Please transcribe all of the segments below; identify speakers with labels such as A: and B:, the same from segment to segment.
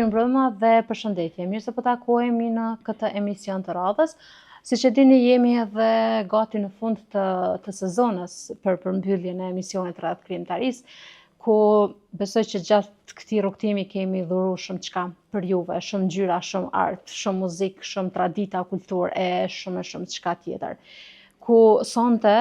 A: Mbrëma dhe përshëndetje. Mirë se po takohemi në këtë emision të radhës. Siç e dini, jemi edhe gati në fund të sezonës për përmbylljen e emisionit rreth krijimtarisë, ku besoj që gjatë këtij rrugtimi kemi dhuru shumë çka për juve, shumë ngjyra, shumë art, shumë muzikë, shumë tradita, kulturë e shumë çka tjetër. Ku sonte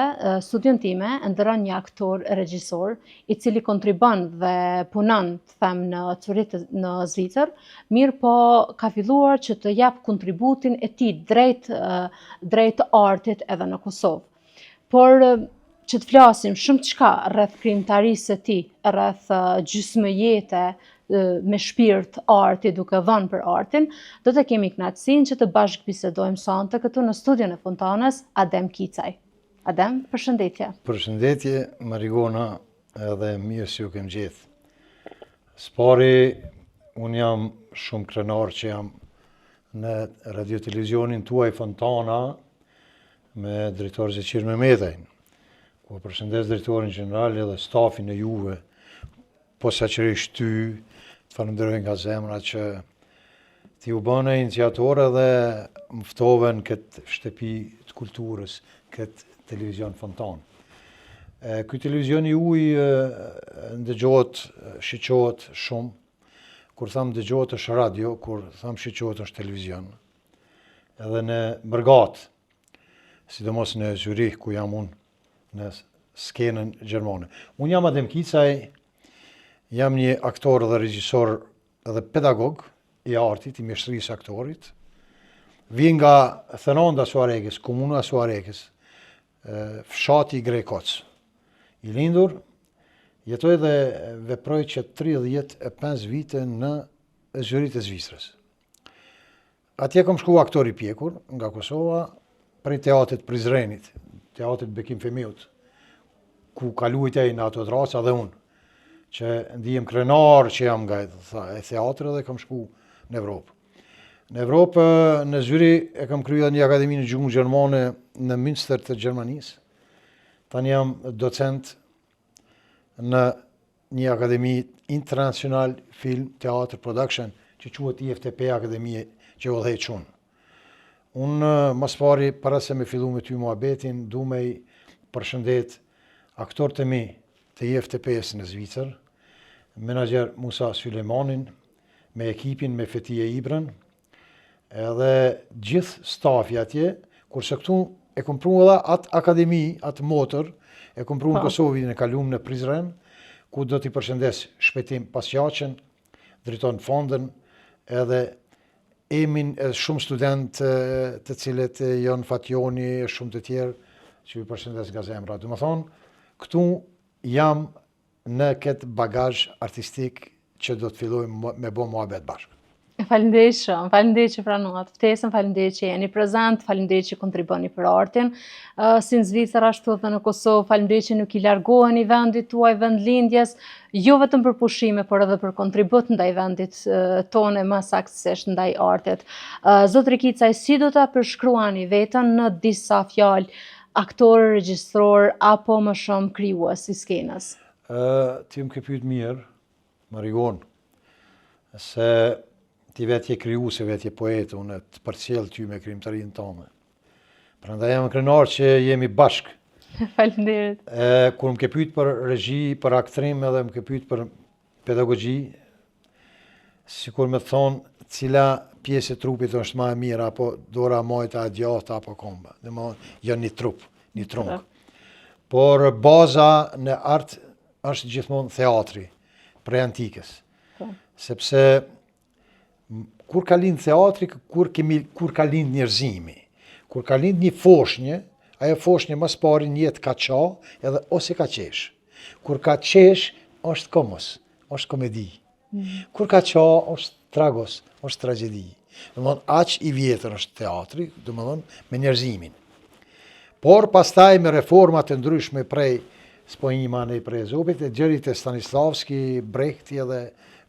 A: studion time ndërron një aktor regjisor i cili kontribon dhe punon, të them, në Zuritë në Zvicër, mirë po ka filluar që të jap kontributin e tij drejt artit edhe në Kosovë. Por që të flasim shumë çka rreth krijimtarisë së tij, rreth gjysmëjete me shpirt arti, duke dhënë për artin, do të kemi kënaqësinë që të bashkë bisedojmë sonte këtu në studion e Fontanës Adem Kicaj. Adem, përshëndetje.
B: Përshëndetje, Marigona, edhe mirë se ju kem gjetë. Spari, unë jam shumë krenar që jam në radio-televizionin tuaj Fontana me drejtor Zeqir Mehmetajn, ku përshëndes drejtorin general edhe stafin e juve, posaçërisht ty, të falenderoj nga zemra që ti u bënë iniciatorë dhe më ftove në këtë shtëpi të kulturës, këtë televizion Fontanë. Ky televizion i uj ndëgjohet, shiqohet shumë. Kur tham dëgjohet është radio, kur tham shiqohet është televizion. Edhe në Bërgat, sidomos në Zyrich, ku jam unë në skenën gjermane. Unë jam Adem Kicaj, jam një aktor dhe regjisor dhe pedagog i artit, i mjeshtrisë aktorit. Vi nga Thënonda Suarekës, komuna Suarekës, fshati Grekoc. I lindur, jetoj dhe veproj që 35 vite në Zyrit e Zvicrës. Atje kam shku aktor i pjekur nga Kosova, prej teatrit Prizrenit, teatrit Bekim Femiut, ku kalujtej në ato drasa dhe unë, që ndihem krenar që jam nga e teatrit dhe kam shku në Evropë. Në Evropë, në Zyri, e kam kryer një akademi në gjuhën gjermane në Münster të Gjermanisë. Tani jam docent në një akademi international film, teatr, production, që quhet IFTP Akademi që udhëheq unë. Unë, mas pari, para se me fillu me ty muhabetin, du me i përshëndet aktorët e mi të IFTP-s në Zvicër, menaxher Musa Sulejmanin, me ekipin me Fetije Ibrën, edhe gjithë stafi atje, kurse këtu e kom pru edhe atë akademi, atë motor, e kom pru në Kosovë në kalum në Prizren, ku do t'i përshëndes shpejtim Pasjaqen, drejton fondën, edhe Emin, shumë student të cilët janë Fatjoni, shumë të tjerë, që i përshëndes nga zemra. Do më thonë, këtu jam në këtë bagazh artistik që do të filloj me bo muhabet bashkë.
A: Faleminderit shumë, faleminderit që pranuat ftesën, faleminderit që jeni prezant, faleminderit që kontriboni për artin. Si në Zvicër ashtu edhe në Kosovë, faleminderit që nuk i largoheni vendit tuaj, vendlindjes, jo vetëm për pushime, por edhe për kontribut ndaj vendit tonë, më saktësisht ndaj artit. Zotri Kicaj, si do ta përshkruani veten në disa fjalë, aktor, regjistror apo më shumë krijues i skenës?
B: Ti më ke pyet mirë, Marigon, se ti vetë je krijuese, vetë je poet, unë të përcjell ty me krijimtarinë tënde. Prandaj jam krenar që jemi bashkë.
A: Faleminderit.
B: Kur më ke pyet për regji, për aktrim edhe më ke pyet për pedagogji, sikur më thon cila pjesë e trupit është më e mirë, apo dora majta, djata apo komba. Domethënë janë një trup, një trunk. Por baza në art është gjithmonë teatri, prej antikës. Sepse kur ka lind teatri, kur ka lind njerëzimi, kur ka lind një foshnjë, ajo foshnjë mas pari një jetë ka qa edhe ose ka qesh. Kur ka qesh, është komos, është komedi. Kur ka qa, është tragos, është tragedi. Domethënë, aq i vjetër është teatri, domethënë me njerëzimin. Por pastaj me reformat e ndryshme prej Spojnjimane i prej Zopit, e gjërit e Stanislavski, Brechti edhe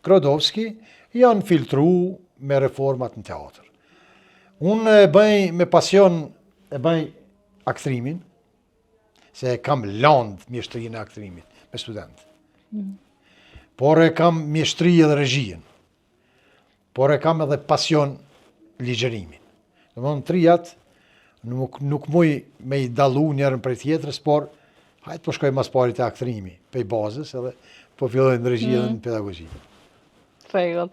B: Krodovski, janë filtru me reformat në teatr. Unë e bëj me pasion, e bëj aktrimin, se kam land mjeshtrinë e aktrimit me student. Por e kam mjeshtri edhe regjien. por e kam edhe pasion ligjërimin. Domthonë trijat nuk muj me i dallu njërën prej tjetrës, por hajtë po shkoj mas pari te aktrimi, pej bazës, edhe po filloj në regji edhe në pedagogji.
A: Rregull.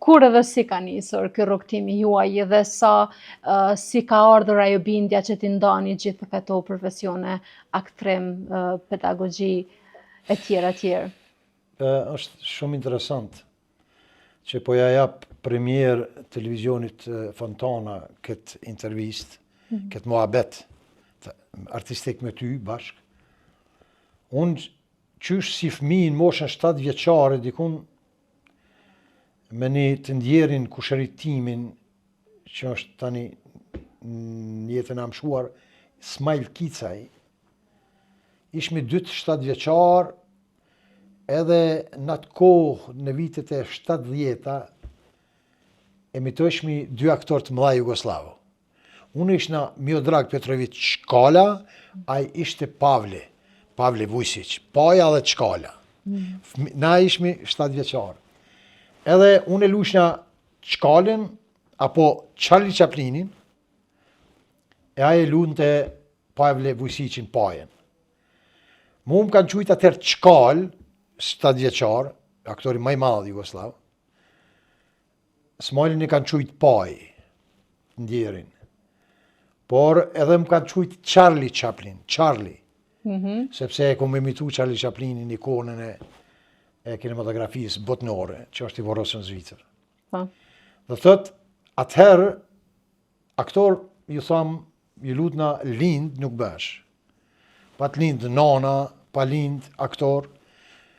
A: Kur edhe si ka nisur ky rrugtimi juaj dhe si ka ardhur ajo bindja që t'i ndani gjithë këto profesione, aktrim, pedagogji e tjerë?
B: Është shumë interesant që po ja jap premier televizionit Fontana këtë intervist, këtë muhabet artistik me ty bashk. Unë qysh si fëmijë në moshën 7 vjeçare dikun me një të ndjerin kushëritimin që është tani në jetën amshuar Smajl Kicaj, ishmi 2-7 vjeçar, edhe në atë kohë në vitet e 70-ta emitojshmi 2 aktor të mëdha Jugoslavë. Unë ishna Miodrag Petrović Çkala, ai ishte Pavle Vujsić, Paja dhe Çkala. Na ishmi 7 vjeçar. Edhe unë e lushna Çkalën apo Charlie Chaplinin, e ai e lunte Pavle Vujsićin Pajën. Mu më kanë qujtë atër Çkal, 7 vjeçar, aktori më i madh Jugoslav. Smajlin e kanë qujtë Paj, ndjerin. Por edhe më kanë qujtë Charlie Chaplin, sepse e kom imitu Charlie Chaplinin ikonën e kinematografisë botnore, që është i vorosur në Zvicër. Dhe thot, atëherë, aktor, ju tham, ju lutna lind nuk bësh. Pa të lind nana, pa lind aktor,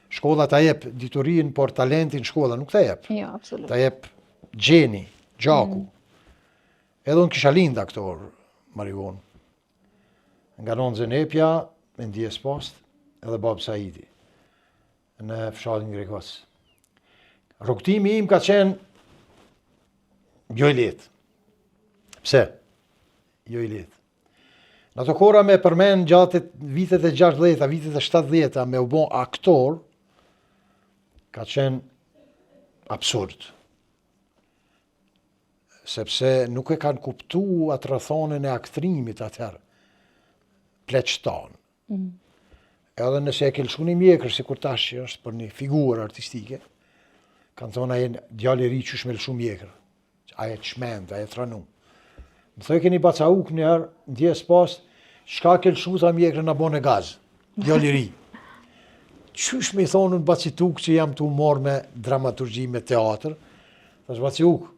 B: shkolla ta jep diturin, por talentin shkolla nuk ta jep.
A: Jo, absolut.
B: Ta jep gjeni, gjaku. Edhe unë kisha lind aktor, Marigon. Nga non Zenepja, me ndjes post, edhe Bab Saidi, në fshatin Grekos. Rrugtimi im ka qenë jo i lehtë. Pse? Jo i lehtë. Në ato kohra me përmen gjatë vitet e 60-ta, vitet e 70-ta me u bo aktor, ka qenë absurd. Sepse nuk e kanë kuptu atë rrethonën e aktrimit atëherë. Pleqtan. Edhe nëse e ke lëshu një mjekër, si kur tash që është për një figurë artistike, kanë thonë aje djali ri qysh me lëshu mjekër. Aje çmend, aje tranu. Më thoj keni bacauk njëherë, ndjes pas, shka ke lëshu tha mjekër në bone gaz, djali ri. Qysh me i thonë në bacituk që jam të umor me dramaturgji, me teatr, thash baciuk,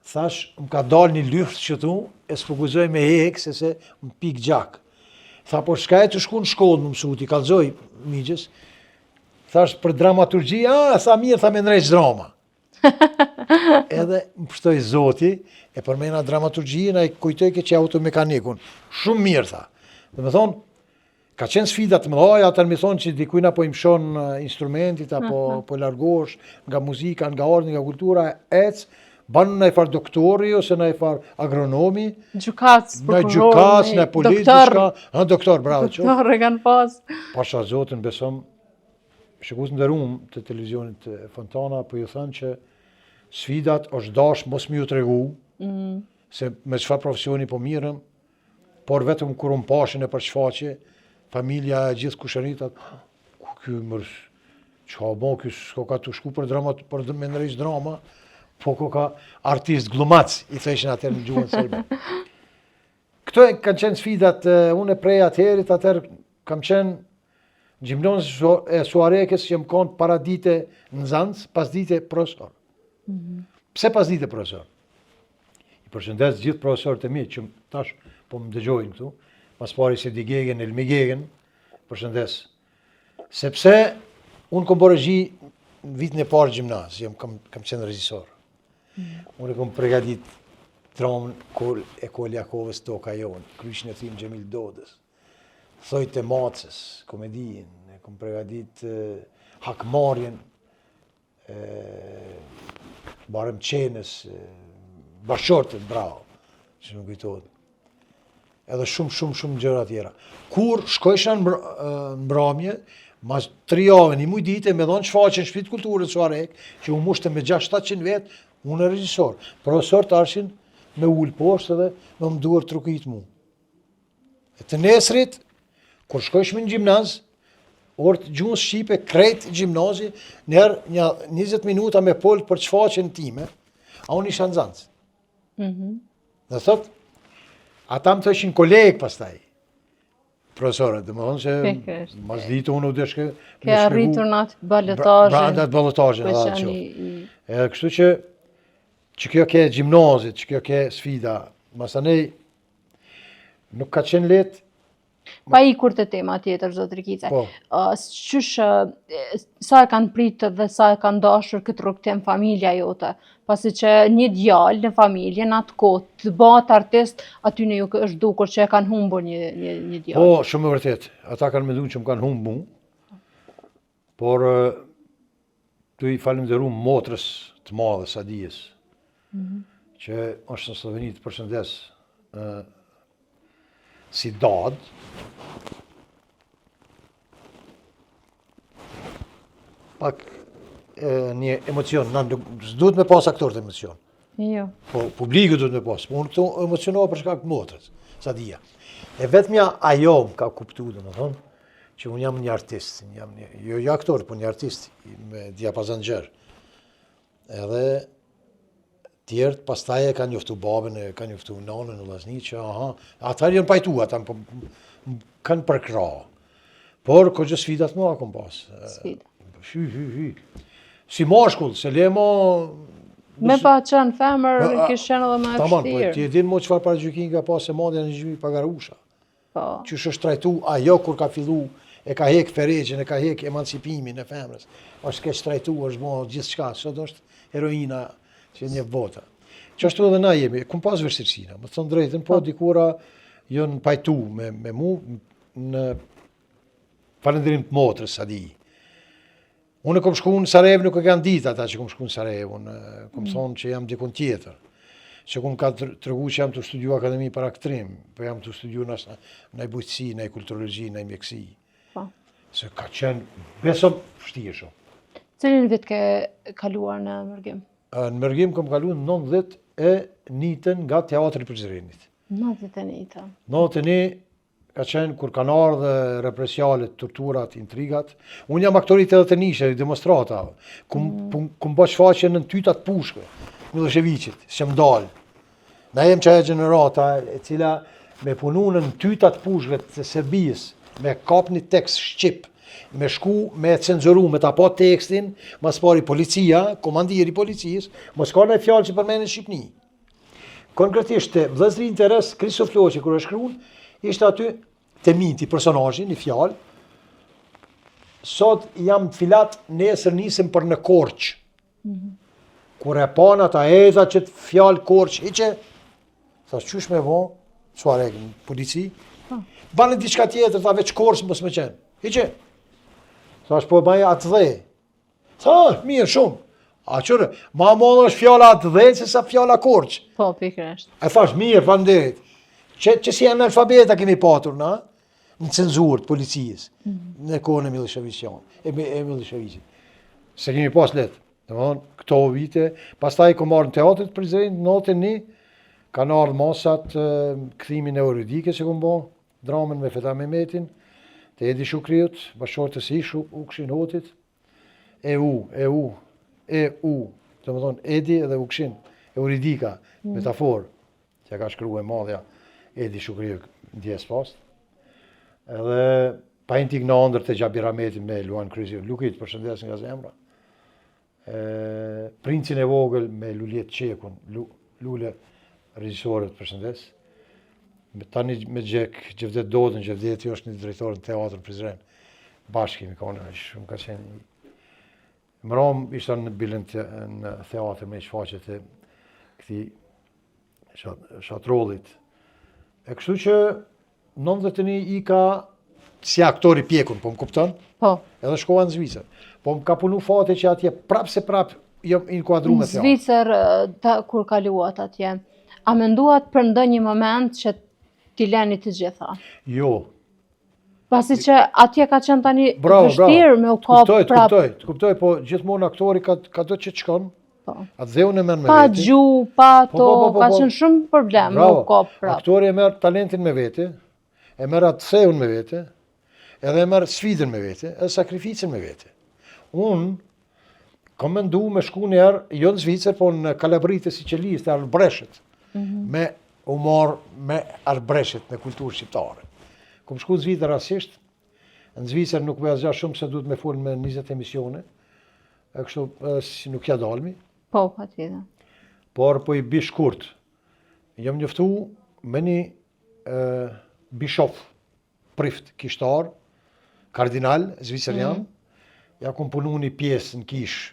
B: thash më ka dal një lyft që tu, e s'fokuzoj me hek, se më pik gjak. Tha, por shka e të shku në shkollë më mësu, t'i kalzoj migjës. Thash, për dramaturgji, tha mirë, tha me nrejq drama. Edhe më pështoj zoti, e përmena dramaturgjina, e kujtoj ke që automekanikun. Shumë mirë, tha. Dhe me thonë, ka qenë sfidat më dhaja, atër me thonë që dikujna po imshon instrumentit, apo largosh nga muzika, nga ardhë, nga kultura, banë në e farë doktori, ose në e farë agronomi,
A: Gjukac, prokuror,
B: në politishka, doktor, bravo që.
A: Doktor e kanë pas.
B: Pasha Zotën, besom, shikus në dërum të televizionit Fontana, po ju thënë që sfidat është dash mos mi ju të regu, se me çfarë profesioni po mirëm, por vetëm kur unë pashin e për shfaqe, familja e gjithë kushëritat, ku kjo mërës, që ka bo, kjo s'ko ka të shku për me nërejsh drama, po ko ka artist glumac, i theshin atër në gjuhën sërbe. Këto kanë qenë sfidat, unë e prej atëherit, atër kam qenë gjimnonës e Suarekës që më konë para dite në Zancë, pas dite profesor. Pse pas dite profesor? I përshëndes gjithë profesorët e mi, që tash po më dëgjojnë këtu, pas pari se Digegen, Elmi Gegen, përshëndes. Sepse unë kom bërë regji në vitin e parë gjimnaz, kam qenë regjisor. Unë e kom pregadit dramën e Koljakovës Toka jonë, Kryqin e Thim Gjemil Dodës, Thojt e Macës, komedijin, e kom pregadit Hakmarjen, Barëm Qenës, Bashortët, bravo, që më kujtojtë. Edhe shumë gjëra tjera. Kur shkojshën në mbrëmje, mas 3 javë, një muj dite, me dhonë shfaqen Shtëpitë Kulturës Çuarek, që u mushte me 600-700 vetë, unë e regjisor. Profesor të arshin me ullë poshtë dhe me më duar trukit mu. E të nesrit, kur shkojshme në gjimnaz, orë gjunës Shqipe, krejt gjimnazi, njerë një 20 minuta me polë për çfaqen time, a unë isha nxancë. Dhe thot, ata më thëshin kolegë pastaj, profesorët, dhe më thonë që mas ditë unë u deshke...
A: Ke arritur në atë balotajën.
B: Branda atë balotajën, edhe atë qoftë. Edhe kështu që kjo ke gjimnazit, që kjo ke sfida, masanej nuk ka qenë letë.
A: Pa i kur të tema tjetër, zotë Rikice.
B: Po.
A: Sa e kanë pritë dhe sa e kanë dashur këtë rrugtim familja jote, pasi që një djalë në familje në atë kohë të bëhet artist, aty në ju është dukur që e kanë humbur një djalë.
B: Po, shumë e vërtet. Ata kanë menduar që më kanë humbur mu, por tu i falenderoj motrës të madhe Sadijes, që është në Sloveni të përshëndes si dadë. Pak një emocion, s'duhet me pas aktor të emocion.
A: Jo.
B: Po, publiku duhet me pas, po unë këto emocionoha për shkak të motrës, Sadia. E vetëmja ajo më ka kuptu, dhe më thonë, që unë jam një artist, jo aktor, po një artist, me diapazon gjerë. Edhe tjertë, pastaj e ka njoftu babën, e ka njoftu nanën, në vllazni, që ata janë pajtu, ata kanë përkra. Por, ko gjë sfidat më akon pas.
A: Sfida.
B: Si mashkull, se lemo...
A: Me pa qënë femër, kishë qenë edhe me e
B: Tamam, po
A: fështirë.
B: ti e din mo qëfar para gjykin ka pas e madhe në gjymi pagarusha.
A: Po.
B: Që është trajtu ajo kur ka fillu, e ka hek feregjën, e ka hek emancipimin e femrës. është keq trajtu, është bo gjithë shka, sot është heroina që një bota. Që ashtu edhe na jemi, kum pas vështirësina, më thënë drejtën, po dikura jënë pajtu me mu në falënderim të motrës, Sadi. Unë kom shku në Sarajevo, nuk e kanë ditë ata që kom shku në Sarajevo, kom thonë që jam dikun tjetër, që kom ka të regu që jam të studiu Akademi për aktrim, për jam të studiu në bujqësi, në kulturologi, në mjekësi. Se ka qenë besom vështirë shumë.
A: Cilin vit ke kaluar në Mërgjim?
B: Në Mërgjim kom kaluar në 91 nga Teatri Prizrenit.
A: 91.
B: 91 ka qenë kur kanë ardhë represialet, torturat, intrigat. Unë jam aktorit edhe të nishe, demonstrata. Kum bë shfaqje në tytat pushkë, Miloševićit, që më dalë. Na jem që e gjenerata e cila me punu në tytat pushkëve të Serbijës, me kap një tekst shqip, me shku, me cenzuru, me ta pa tekstin, mas pari policia, komandiri policijës, mos ka në fjallë që përmenë në Shqipni. Konkretisht, vëllezëri interes, Kristof Floqi, kër e shkruan, ishte aty të minti personazhi, një fjallë, sot jam filat, nesër nisëm për në Korç. Kur e pan ata eza që të fjallë Korç, hiqe, thash qysh me vo, Çuarek në polici, banë diçka tjetër, tha veç Korç mos më qenë. Hiqe, thash po baja atë dhe. Tha, mirë shumë. A qërë, ma modë është fjalla atë dhe, se sa fjalla Korç.
A: Po, pikërisht.
B: E thash, mirë, faleminderit. Që si analfabeta kemi patur, na? Në cenzurë të policijës, në kohën e Miloševićit. Se kemi pas letë, këto vite, pastaj kom marrë në teatrit Prizren, në 91, kanë ardhë masat këthimin e Euridike që kom bo, dramën me Feta Mehmetin, të Edi Shukriut, bashkëshortës ish Ukshin Hotit, EU, të më thonë Edi edhe Ukshin, Euridika, metafor, që ka shkru e madhja Edi Shukriut në djes pas. Edhe pa intik në andër të Gjabi Rametin me Luan Kryzio, Lukit përshëndes nga zemra. Princin e vogël me Luljet Qekun, Lule regjisorët përshëndes. Tani me Gjevdet Dodën, Gjevdeti është një drejtor në teatrën Prizren. Bashkë kemi kone, shumë ka qenë. Mëram ishta në bilën në teatrë me shfaqet e këti shatrollit. E kështu që 91 i ka si aktori pjekun, po më kupton?
A: Po.
B: Edhe shkova në Zvicër. Po më ka punu fate që atje prap se prap jam inkuadru me teatr.
A: Në Zvicër, kur kaluat atje, a menduat për ndonjë moment që t'i leni të gjitha?
B: Jo.
A: Pasi që atje ka qenë tani vështirë me u kap prapë.
B: Të kuptoj, po gjithmonë aktori ka do që të shkon,
A: Po.
B: atë dheun e merr me
A: Pa
B: veti.
A: gjuhë, pa to, ka qenë shumë problem me u kap prapë.
B: Aktori e merr talentin me vete, e merr atë theun me vete, edhe e merr sfidën me vete, edhe sakrificën me vete. Unë kam mendu me shku njerë, jo në Zvicër, po në Kalabritë e Siçelisë, të Arbreshet, me humor, me Arbreshet, me kulturë shqiptare. Kom shku në Zvicër rasisht, në Zvicër nuk me asgja shumë se duhet me full me 20 emisione, e kështu si nuk ja dalmi.
A: Po, patjetër.
B: Por po i bi shkurt. Jam njoftu me një bishof, prift, kishtar, kardinal, zvicerian, ja kom punu një pjesë në kish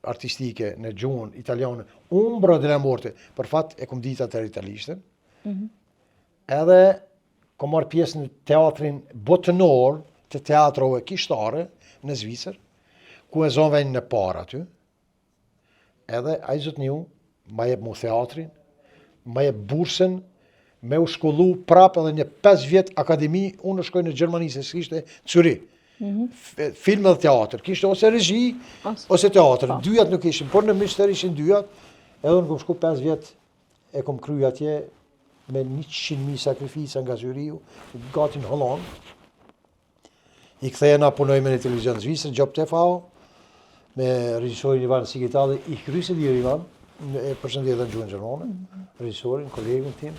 B: artistike në gjuhën italiane, Umbra della Morte, për fat e kom dita të italishten, edhe kom marrë pjesë në teatrin botënor të teatrove kishtare në Zvicër, ku e zonë vejnë në parë aty, edhe a i zëtë një, ma jep mu teatrin, ma jep bursën, me u shkollu prapë edhe një 5 vjet akademi, unë shkoj në Gjermani, se s'kishte Curi. Film dhe teatr, kishte ose regji, ose teatr, dyjat nuk ishin, por në Münster ishin dyjat, edhe unë kom shku 5 vjet, e kom kry atje, me 100.000 sakrifica nga zyriu, gati në Holland. I kthejena punoj me në televizion Zvicër, Gjop TV, me regjisorin Ivan Sigitalli, i krysi dhirë Ivan, e përshëndetje në gjuhën gjermane, regjisorin, kolegun tim,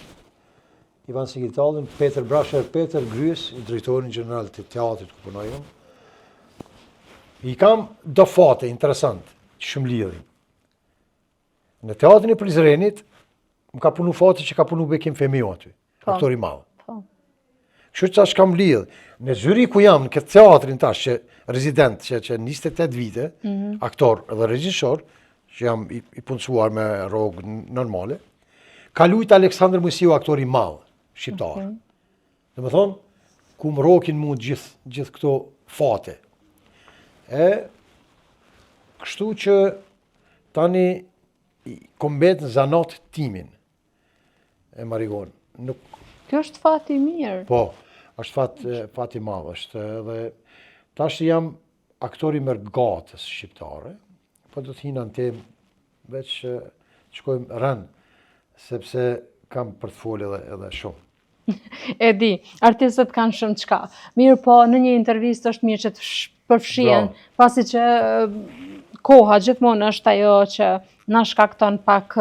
B: Ivan Sigitallin, Peter Brasher, Peter Gryes, drejtorin general të teatrit ku punojëm. I kam do fate interesant, shumë lidhin. Në teatrin e Prizrenit, më ka punu fate që ka punu Bekim Femiu aty, aktori madh. Kështu që tash kam lidh. Në Zyri ku jam, në këtë teatrin tash, që rezident, që 28 vite, aktor dhe regjisor, që jam i punësuar me rrogë normale, ka lujt Aleksandr Mojsiu, aktori madh, shqiptar. Dhe më thonë, ku më rokin mu gjithë këto fate. Kështu që tani kombet në zanat timin e Marigon.
A: Kjo është fati mirë.
B: Po, është fati madh, është edhe tash jam aktori mërgatës shqiptare, po do të hina në temë veç që shkojmë rënë, sepse kam për të folë edhe shumë.
A: E di, artistët kanë shumë çka. Mirë po, në një intervistë është mirë që të përfshihen, pasi që koha gjithmonë është ajo që na shkakton pak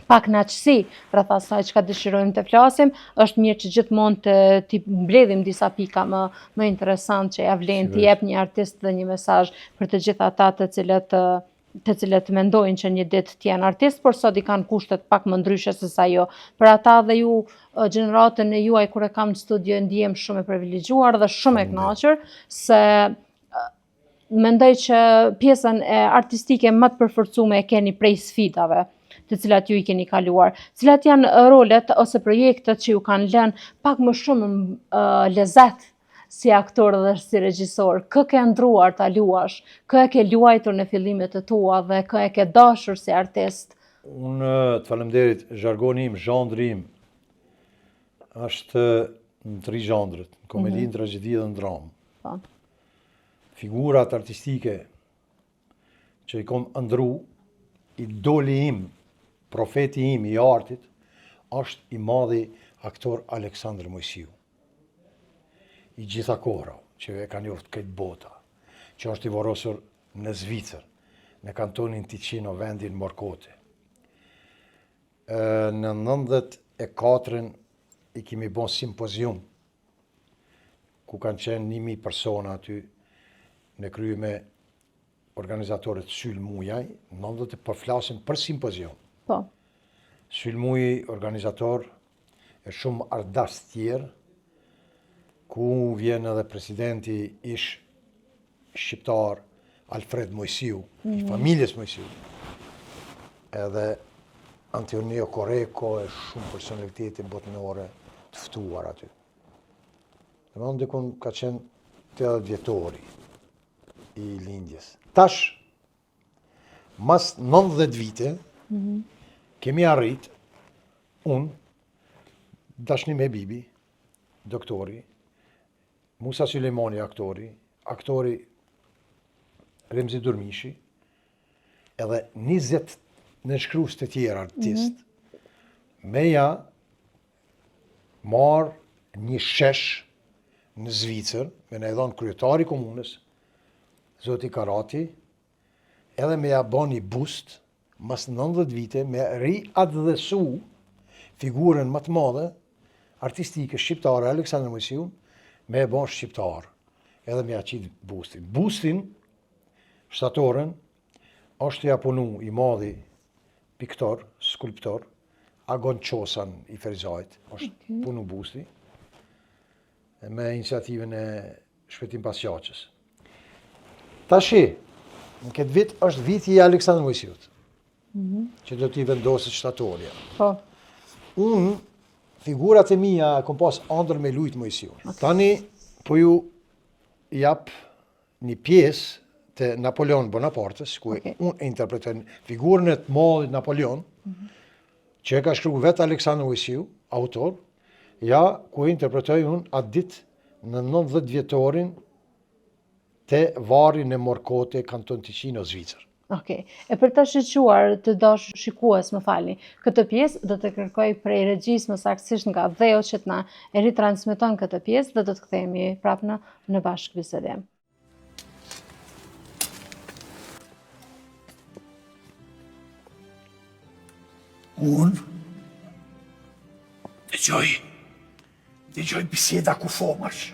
A: knaqësi rreth asaj çka dëshirojmë të flasim, është mirë që gjithmonë të mbledhim disa pika më interesant që ja vlen të jep një artist dhe një mesazh për të gjithë ata të cilët mendojnë që një ditë të jenë artist, por sot i kanë kushtet pak më ndryshe se sa jo. Për ata dhe ju, gjeneratën e juaj kur e kam në studio, ndihem shumë e privilegjuar dhe shumë e kënaqur, se mendoj që pjesën e artistike më të përforcume e keni prej sfidave të cilat ju i keni kaluar, cilat janë rolet ose projektet që ju kanë lënë pak më shumë lezet si aktor dhe si regjisor. Kë ke ndruar ta luash, kë e ke luajtur në fillimet e tua dhe kë e ke dashur si artist?
B: Unë të falemderit, zhargoni im, zhandri im, është në 3 zhandrët, në komedi, në tragjedi dhe në dramë. Figurat artistike që i kom ndru, idoli im, profeti im i artit, është i madhi aktor Aleksandr Mojsiu. I gjitha kohra, që e ka njoft këtë bota, që është i vorosur në Zvicër, në kantonin Ticino, vendin Morkote. Në 94-ën i kemi bon simpozium, ku kanë qenë 1000 persona aty, në krye me organizatorët Syl Mujaj, në 90 për flasim për simpozium.
A: Po.
B: Syl Muji, organizator, e shumë ardas tjerë, ku vjen edhe presidenti ish shqiptar Alfred Mojsiu, i familjes Mojsiu, edhe Antonio Correco e shumë personalitete botënore të ftuar aty. Dhe më ndikun ka qenë 80 vjetori i lindjes. Tash, mas 90 vite, kemi arrit, unë, dashni me Bibi, doktori, Musa Sulemani aktori Remzi Durmishi, edhe 20 nënshkrues të tjerë artist, me ja marë një shesh në Zvicër, me në edhon kryetari komunës, Zoti Karati, edhe me ja bo një bust, mas 90 vite, me riadhësu figurën më të madhe, artistike shqiptare, Aleksandr Mojsiun, me e bo shqiptar, edhe me ja qitë bustin. Bustin, shtatoren, është ja punu i madhi piktor, skulptor, Agon Qosan i Ferizajt, është punu busti, me iniciativën e Shpetim Pasjaqës. Tashi, në këtë vit është viti i Aleksandr Mojsiut, që do t'i vendoset shtatorja.
A: Po.
B: Unë, figurat e mija, kom pas andër me lujt Mojsiun. Tani, po ju jap një pjesë të Napoleon Bonapartes, ku unë interpretën figurën e të madhit Napoleon, që e ka shkruar vetë Aleksandr Mojsiu, autor, ja ku e interpretoj unë atë ditë në 90 vjetorin të varrin e Morkote, kanton Ticino, Zvicër.
A: Okej. E për të shqyquar të dash shikues, më falni, këtë pjesë do të kërkoj prej regjisë më saktësisht nga Dheu që të na e ritransmeton këtë pjesë dhe do të kthehemi prapë në bashkëbisedim.
C: Unë dëgjoj biseda ku fomash.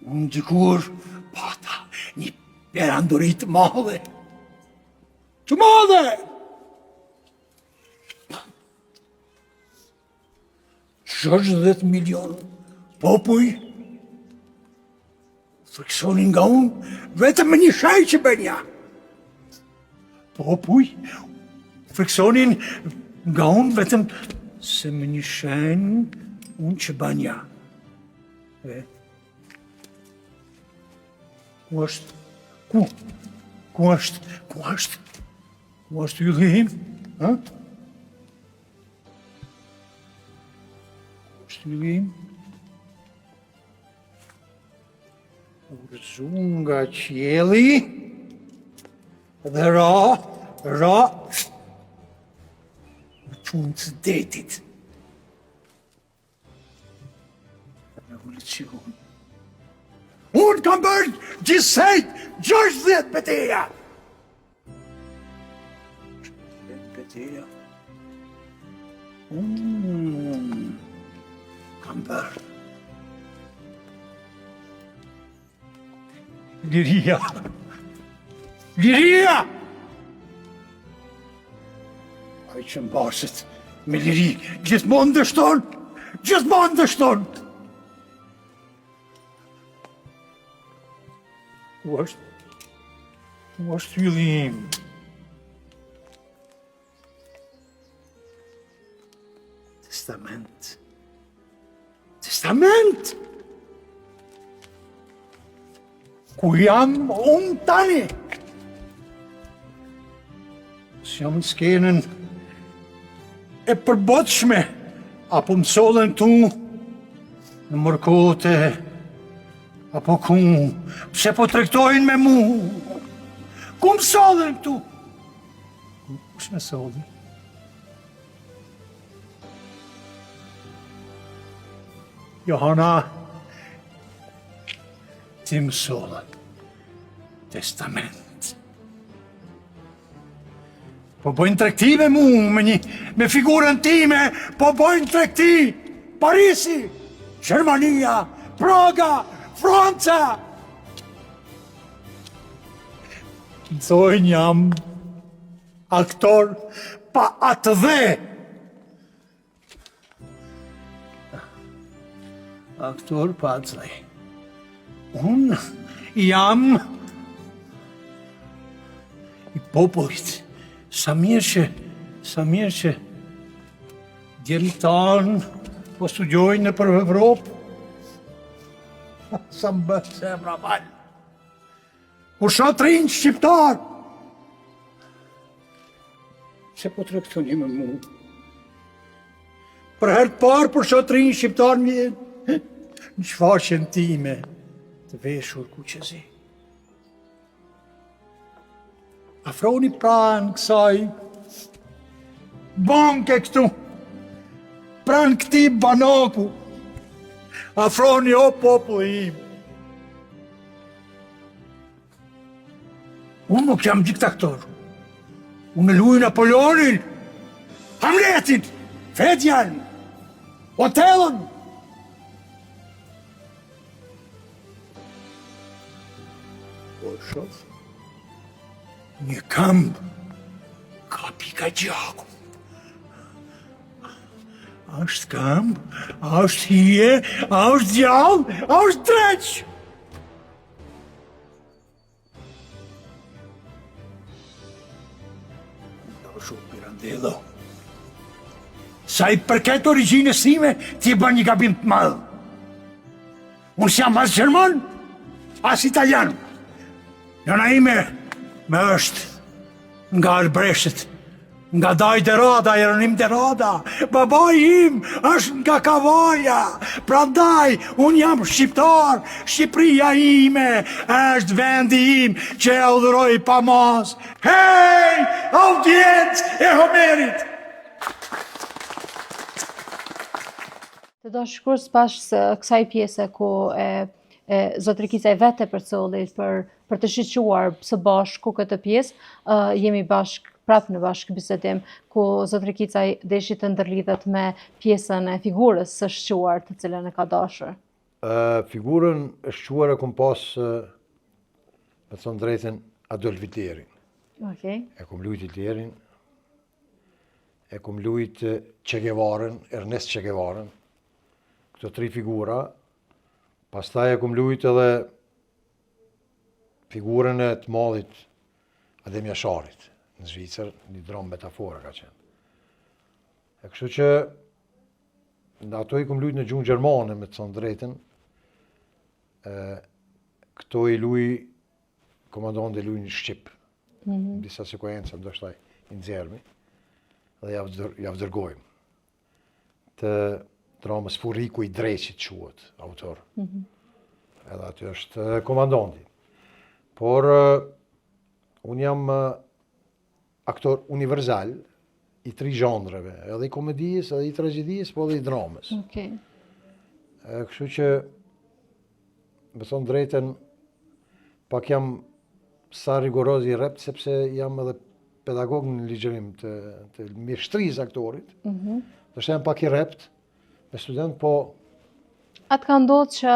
C: Unë dikur pata një perandorit madhe. Të madhe! 60 milion popuj friksonin nga unë vetëm me një shaj që bënja. Popuj friksonin nga unë vetëm se me një shaj unë që bënja. Ku është? Ku është ylli im? Yllim, urzu nga qielli dhe ra në qunë të detit. Revolucion. Unë kam bërë gjithsejt 60 beteja. 60 beteja. Kam bërë. Liria! Ai që mbaset me liri, gjithmonë dështon! Ku është ylli im? Testament. Ku jam unë tani? Së jam në skenën e përbotshme, apo më sollen tu në Morkote, apo ku, pse po tregtojnë me mu? Ku më sollen tu? Kush më sollen? Johana, ti më sollen testament. Po bojnë tregti me mu, me figurën time, po bojnë tregti. Parisi, Gjermania, Praga, Franca. Thojnë jam aktor pa atë dhe. Aktor pa atë dhe. Unë jam i popullit. Sa mirë që djelit tanë po studiojnë në për Evropë. Sa më bëtë se e pravalë. Kur shatrin shqiptar. Se po të rektoni me mu. Për herë të parë për shatrin shqiptar më jenë në shfaqen time të veshur kuqezi. Afroni pranë kësaj banke këtu, pranë këti banaku, afroni o populli im. Unë nuk jam diktator. Unë luj Napoleonin, Hamletin, Fedjan, Otellën. Po shof, një këmbë ka pika gjaku. Është këmbë, është hije, është gjallë, është dreq. Shumë Pirandello. Sa i përket origjinës time, ti bën një gabim të madh. Unë s'jam as gjerman, as italian. Nëna ime me është nga Albreshtet, nga Daj Derada, Jeronim Derada. Babai im është nga Kavaja. Prandaj, unë jam shqiptar. Shqipëria ime është vendi im që e udhëroj pa mas. Hej, audiencë e Homerit!
A: Të dashur pas kësaj pjese ku Zotërikica e vete përcollit për të shiquar së bashku këtë pjesë, jemi prapë në bashkë bisedim, ku Zotërikica deshi të ndërlidhet me pjesën e figurës së shquar të cilën e ka dashur.
B: Figurën e shquar e kom pas, me të thonë drejten, Adolf Hitlerin.
A: Okay.
B: E kom lujt Hitlerin, e kom lujt Che Guevarën, Ernest Che Guevarën, këto 3 figura. Pastaj e kom lujt edhe figurën e të madhit Adem Jasharit në Zvicër, një dramë metafora ka qenë. E kështu që në ato i kom lujt në gjuhën gjermane, me të thonë drejten, këto i luj, komandant e luj në Shqip, në disa sekuenca, ndoshta i nxjermi, dhe javë dërgojmë. Të dramës Furiku i Dreqit quhet, autor. Edhe aty është komandanti. Por unë jam aktor universal i 3 zhandreve, edhe i komedijës, edhe i tragjedijës, po edhe i dramës.
A: Okay.
B: Kështu që, me thonë drejten, pak jam sa rigoroz i rept, sepse jam edhe pedagog në ligjërim të mjeshtrisë aktorit. Do jam pak i rept, me student, po...
A: Atë ka ndodhë që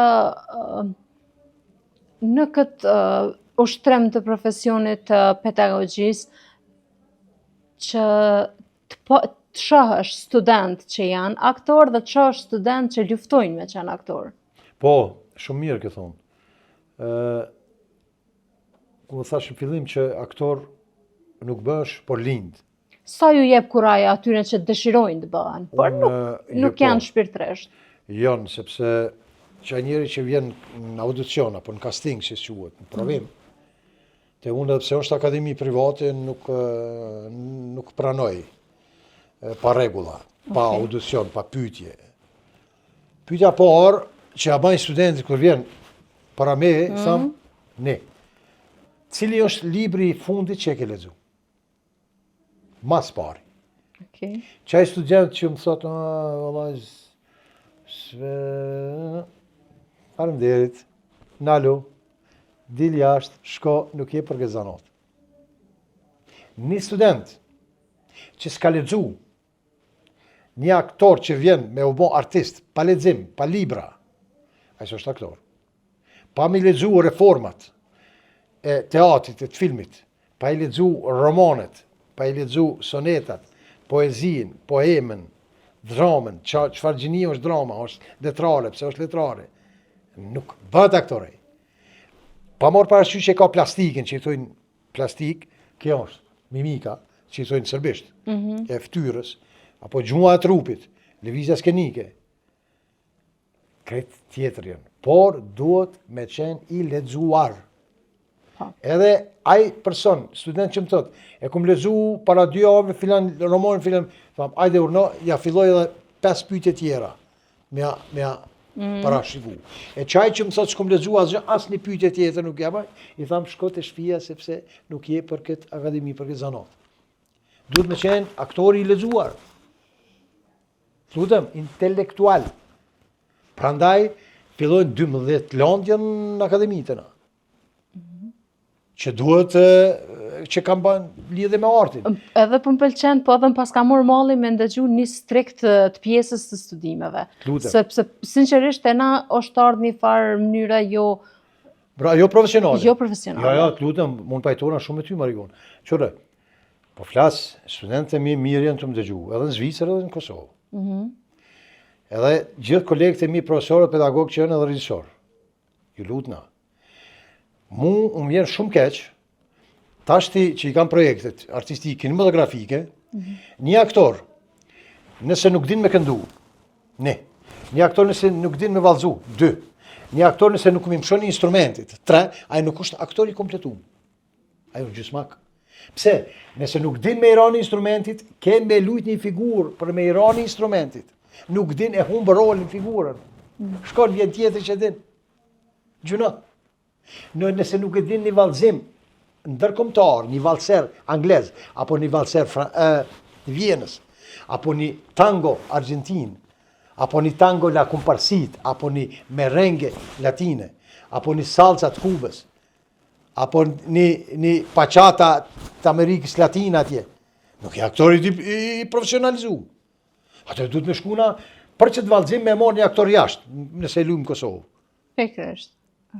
A: në këtë ushtrem të profesionit të pedagogjisë që të shohësh student që janë aktor dhe të shohësh student që luftojnë me qenë aktor.
B: Po, shumë mirë këtë thonë. Ku më thash në fillim që aktor nuk bësh, por lind.
A: Sa ju jep kuraja atyre që dëshirojnë të bëhen, por nuk janë shpirtresht.
B: Janë, sepse që njeri që vjen në audicion, apo në casting, si quhet, në provim, te unë edhe pse është akademi private, nuk pranoj pa regula, pa audicion, pa pyetje. Pyetja parë që ja bajnë studentit kur vjen para me, tham, ne. Cili është libri i fundit që e ke lexuar? Mas pari.
A: Okay.
B: Qaj student që më thotë, faleminderit, nalo, dil jashtë, shko, nuk je për gëzanot. Një student që s'ka lexu, një aktor që vjen me u bo artist, pa lexim, pa libra, a është aktor. Pa mi lexu reformat e teatrit, e të filmit, pa i lexu romanet, pa i lexu sonetat, poezin, poemen, dramën, çfarë gjini është drama, është letrare, pse është letrare. Nuk bëhet aktorej. Pa marrë parasysh që ka plastikën, që i thojnë plastik, kjo është mimika, që i thojnë serbisht, e ftyrës, apo gjua e trupit, lëvizja skenike. Kretë tjetër janë, por duhet me qenë i lexuar. Edhe ai person, student që më thot, e kum lexu para 2 javëve filan roman filan, tham, ajde urno, ja filloj edhe 5 pyetje tjera. Me parashiku. E çaj që më thot s'kum lexu asnjë pyetje tjetër nuk jam, i tham shko te shtëpia sepse nuk je për këtë akademi, për këtë zanat. Duhet me qenë aktori i lexuar. Lutem, intelektual. Prandaj fillojnë 12 lëndje në akademitë na. Që duhet që kam bën lidhje me artin.
A: Edhe po më pëlqen, po edhe pas ka marrë malli me ndëgju një strikt të pjesës të studimeve.
B: Lutem.
A: Sepse sinqerisht e na është ardhur një farë mënyra jo
B: profesionale.
A: Jo profesionale.
B: Jo, lutem, mund pajtona shumë me ty Marigon. Qore, po flas, studentët e mi mirë janë të më dëgju, edhe në Zvicër edhe në Kosovë. Edhe gjithë kolegët e mi profesorë, pedagogë që janë edhe regjisorë. Ju lutna. Mu më vjen shumë keq, tashti që i kam projektet artistike, kinematografike, një aktor, nëse nuk din me këndu, një aktor nëse nuk din me vallëzu, 2, një aktor nëse nuk më mshon instrumentit, 3, ai nuk është aktor i kompletuar. Ai është gjysmak. Pse? Nëse nuk din me i rani instrumentit, ke me lujt një figurë për me i rani instrumentit. Nuk din e humbë rolin figurën. Shkon vjen tjetër që din. Gjuna. Nëse nuk e din një vallëzim ndërkombëtar, një valser anglez, apo një valser Vienës, apo një tango argentin, apo një tango la comparsit, apo një merengue latine, apo një salsa të Kubës, apo një pachata të Amerikës Latine atje. Nuk e aktori i profesionalizu. Atë duhet me shkuna për që të vallëzim me marrë një aktor jashtë, nëse e lumë Kosovë.
A: Pikërisht.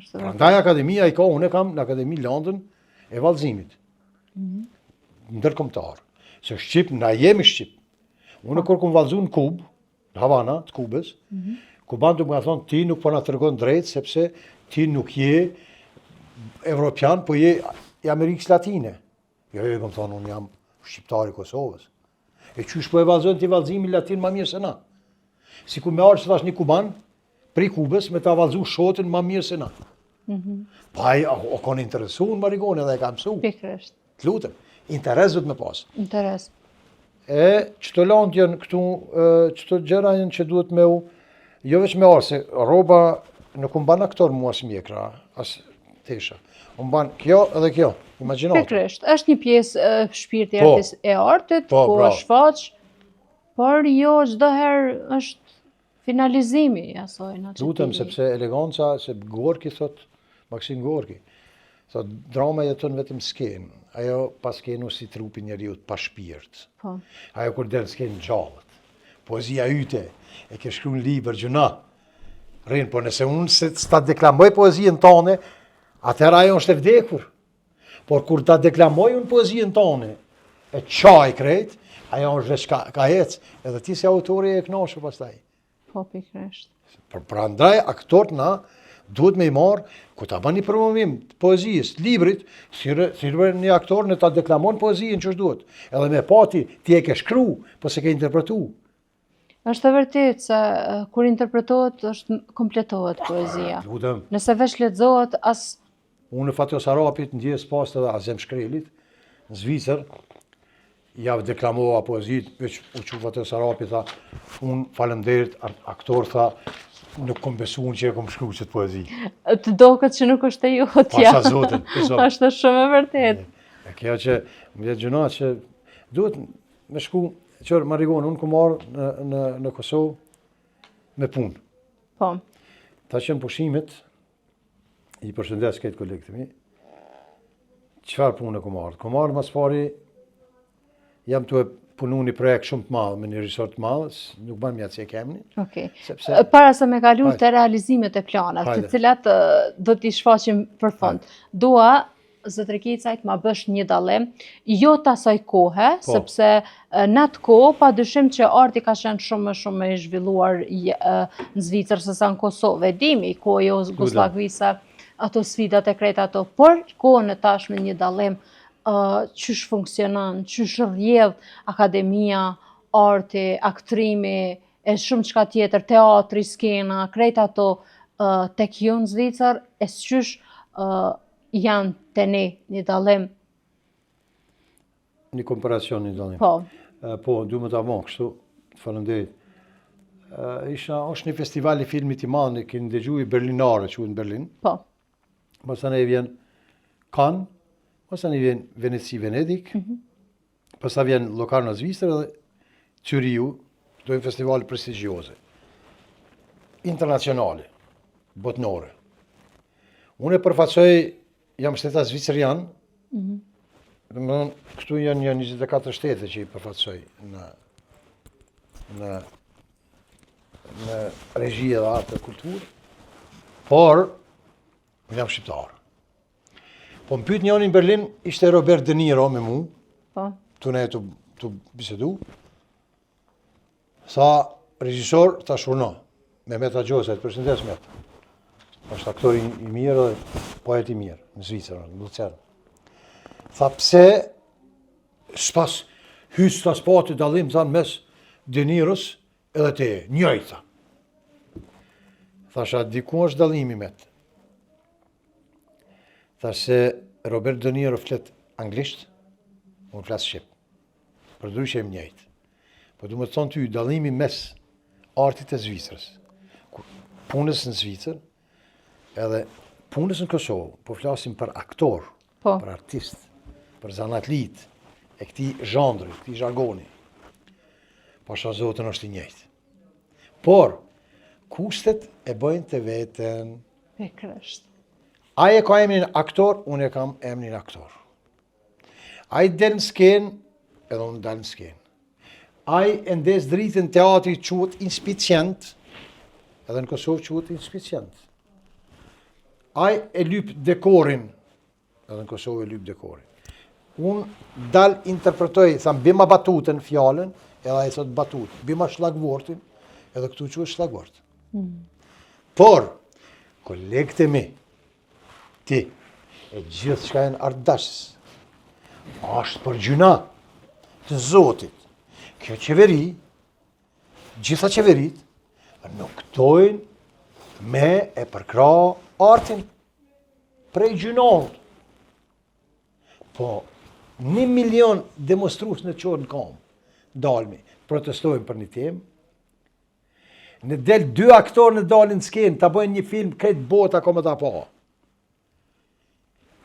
B: Prandaj akademia i ka, unë kam në Akademi Londën e vallëzimit. Ndërkombëtar. Se Shqip, na jemi Shqip. Unë kur kum vallëzu në Kubë, në Havana, të Kubës, kubanët më ka thonë, ti nuk po na tregon drejt, sepse ti nuk je evropian, po je i Amerikës Latine. Jo, më thonë, unë jam shqiptari Kosovës. E qysh po e vallëzojnë ti vallëzimi latin ma mirë se na. Si ku me arë që thash një kuban, prej Kubës, me ta vallëzu shotin ma mirë se na. Pa ai o kon interesu në Marigone edhe e ka mësu.
A: Pikërisht.
B: Të lutem, interes duhet me pas.
A: Interes.
B: E çto land janë këtu, çto gjëra janë që duhet me u, jo veç me arë, se roba nuk më ban aktor mua as mjekra, as tesha. Më ban kjo edhe kjo, imagjinat.
A: Pikërisht, është një pjesë shpirti e artit, ku është faq, por jo çdo herë është finalizimi i asaj na.
B: Lutem, sepse eleganca, se Gorki thot, Maksim Gorki, thot drama jeton vetëm skenë. Ajo pas skenu si trupi njeriu pa shpirt.
A: Po.
B: Ajo kur del skenë gjallët. Poezia yte e ke shkruar në libër gjuna. Rrin, po nëse unë se ta deklamoj poezien tone, atëherë ajo është e vdekur. Por kur ta deklamoj unë poezien tone, e qaj krejt, ajo është veç ka ec, edhe ti si autori e kënaqur pastaj.
A: Po, pikërisht.
B: Prandaj aktorët na duhet me i marë, ku ta bani promovim të poezijës, të librit, thirrë një aktor në ta deklamon poezijën që është duhet. Edhe me pati ti e ke shkru, po se ke interpretu.
A: Është e vërtet se kur interpretohet është kompletohet poezia.
B: Lutem.
A: Nëse veç lexohet as
B: Unë në Fatjo Sarapit, ndjes pas të dhe Azem Shkrelit, në Zvicër, javë deklamova poezit, veç u që Fatjo Sarapit, tha, unë falemderit, aktor, tha, nuk kom besu unë që e kom shkru qëtë poezi.
A: Të doket që nuk është e jotja.
B: Pasha zotin.
A: Është shumë e vërtet.
B: E kjo që, më jetë gjuna që duhet me shku, qërë Marigon, unë kom marrë në Kosovë me punë.
A: Po.
B: Ta që në pushimet, i përshëndes këtë kolegë të mi, qëfar punë e kom marrë? Kom marrë mas pari, jam të e punu një projekt shumë të madhë, me një risort të madhë, nuk banë mjatë që e kemni.
A: Okay. Para se me kalu të realizimet e planat, të cilat do t'i shfaqim për fund, dua, zotëri Kicajt, ma bësh një dallim, jo të asaj kohe, sepse në atë kohë, pa dyshim që arti ka qenë shumë i zhvilluar në Zvicër, se sa në Kosovë, dimi, kohë jo Jugoslavisa, ato sfidat e krejt ato, por kohën e tashme një dallim, qysh funksionan, qysh rrjedh akademia, arti, aktrimi, e shumë qka tjetër, teatri, skena, krejt ato tek ju në Zvicër, e qysh janë të ne një dallim?
B: Një komparacion, një dallim.
A: Po.
B: Po, du më ta bon, kështu, faleminderit. Është një festival i filmit i madh, keni dëgju i Berlinare, që në Berlin.
A: Po.
B: Pastaj vjen Cannes, pastaj vjen Veneci, Venedik, pastaj vjen Locarno, Zvicër dhe Zuriu, do një festival prestigjioze, internacionale, botnore. Unë e përfaqësoj, jam shtetas zvicerian, këtu janë 24 shtete që i përfaqësoj në regji dhe artë dhe kulturë, por unë jam shqiptar. Po më pyet njëri në Berlin, ishte Robert De Niro me mu,
A: Po.
B: ne të bisedu, sa regjisor ta shurno, Mehmet Agjosa, të përshëndes Mehmet. Është aktor i mirë dhe poet i mirë, në Zvicër, në Lucern. Tha pse s'pas hys të spati dallim thanë mes De Niros edhe te njëjta. Thasha, diku është dallimi me të. Thash se Robert De Niro flet anglisht, unë flas shqip. Përdryshe e njëjtë. Po du më të thonë ty, dallimi mes artit e Zvicrës, punës në Zvicër, edhe punës në Kosovë, po flasim për aktor,
A: Po.
B: për artist, për zanatlit, e këti zhandri, këti zhargoni. Pasha Zotën është i njëjtë. Por, kustet e bëjnë të veten.
A: Pikërisht.
B: Ai e ka emrin aktor, unë e kam emrin aktor. Ai del në skenë, edhe unë dal në skenë. Ai e ndes dritën teatri quhet inspicient, edhe në Kosovë quhet inspicient. Ai e lyp dekorin, edhe në Kosovë e lyp dekorin. Unë dal interpretoj, tham bima batutën fjalën, edhe ai thot batut, bima shlagvortin, edhe këtu quhet shlagvort. Por, kolegët e mi, ti, e gjithë çka janë artdashës, është për gjuna të Zotit. Kjo qeveri, gjitha qeverit, nuk dojnë me e përkra artin prej gjunonët. Po, 1 milion demonstrues në qorë në kam, dalmi, protestojnë për një temë, në del 2 aktorë në dalin në skenë, ta bëjnë një film, këtë bota ka më ta pa.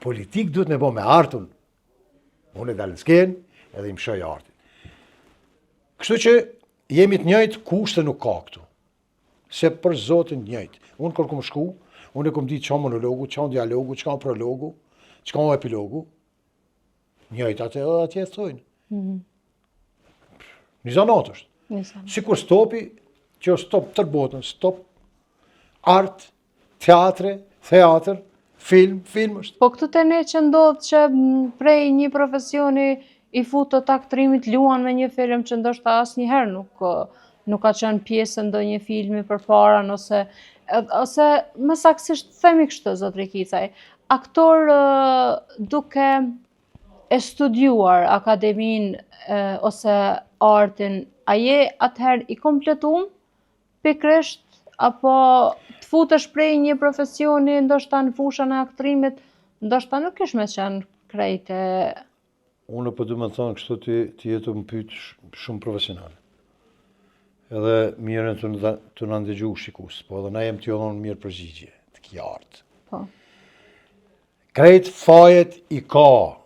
B: Politik duhet me bo me artun. Unë e dalin në skenë, edhe im shoj artin. Kështu që jemi të njëjtë, kushte nuk ka këtu. Se për Zotin njëjtë. Unë kër kom shku, unë e kom ditë qa monologu, qa dialogu, qa prologu, qa epilogu, njëjtë atje e thojnë. Një zanat është. Sikur stopi, që është stop tër botën, stop art, teatr, film është.
A: Po këtu të ne që ndodhë që prej një profesioni i futë të aktrimit luan me një film që ndoshta asnjëherë nuk ka qenë pjesë ndonjë filmi përpara, ose më saktësisht themi kështu, zot Rikicaj, aktor duke e studiuar akademin ose artin, a je atëherë i kompletuar pikërisht, apo të futesh prej një profesioni ndoshta në fushën e aktrimit, ndoshta nuk kish me qenë krejt e...
B: Unë po du me thonë kështu të jetu më pytë shumë profesional. Edhe mirën të në ndëgju shikus, po edhe na jem të jodonë mirë përgjigje, të ki artë.
A: Po.
B: Krejt fajet i ka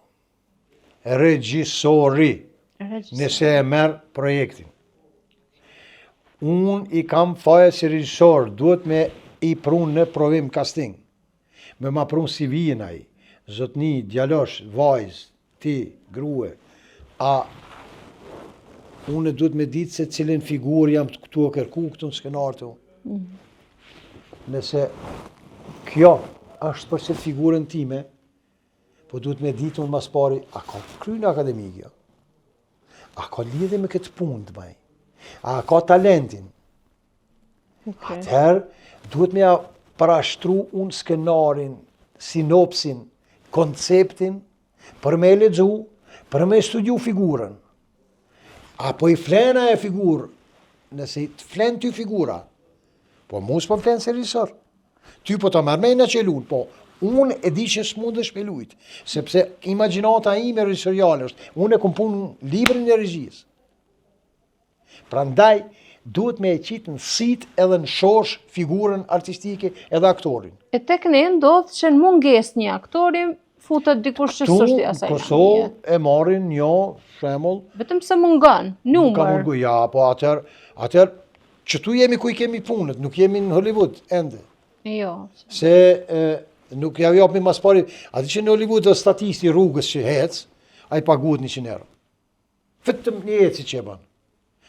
B: regjisori, nëse e merë projektin. Unë i kam fajet si regjisor, duhet me i prun në provim casting. Me ma prun CV-in ai, zotni, djalosh, vajz, ti, grue, a unë duhet me ditë se cilin figur jam të këtu e kërku këtu në skenartë. Nëse kjo është për që figurën time, po duhet me ditë unë mas pari, a ka kry në akademikja? A ka lidhe me këtë punë të baj? A ka talentin? Atëherë, duhet me parashtru unë skenarin, sinopsin, konceptin, për me lexu, për me studiu figurën. Apo i flena e figurë, nëse të flen ty figura, po mu s'po flen se regjisor. Ty po ta merr me në qelun, po Unë e di që s'mundesh me lujt, sepse imagjinata ime regjisoriale është, unë e kom punë librin e regjisë. Prandaj duhet me e qitë në sit edhe në shosh figurën artistike edhe aktorin.
A: E tek ne ndodh që në munges një aktori futet dikush që s'është i asaj.
B: Në Kosovë e marrin një shembull.
A: Vetëm se mungon
B: Ka
A: numër.
B: mungu, ja, po atër që tu jemi ku i kemi punët, nuk jemi në Hollywood ende.
A: Jo.
B: Se nuk ja japmi mas pari, aty që në Hollywood është statisti rrugës që hec, a i paguhet 100 euro. Vetëm një eci që e banë.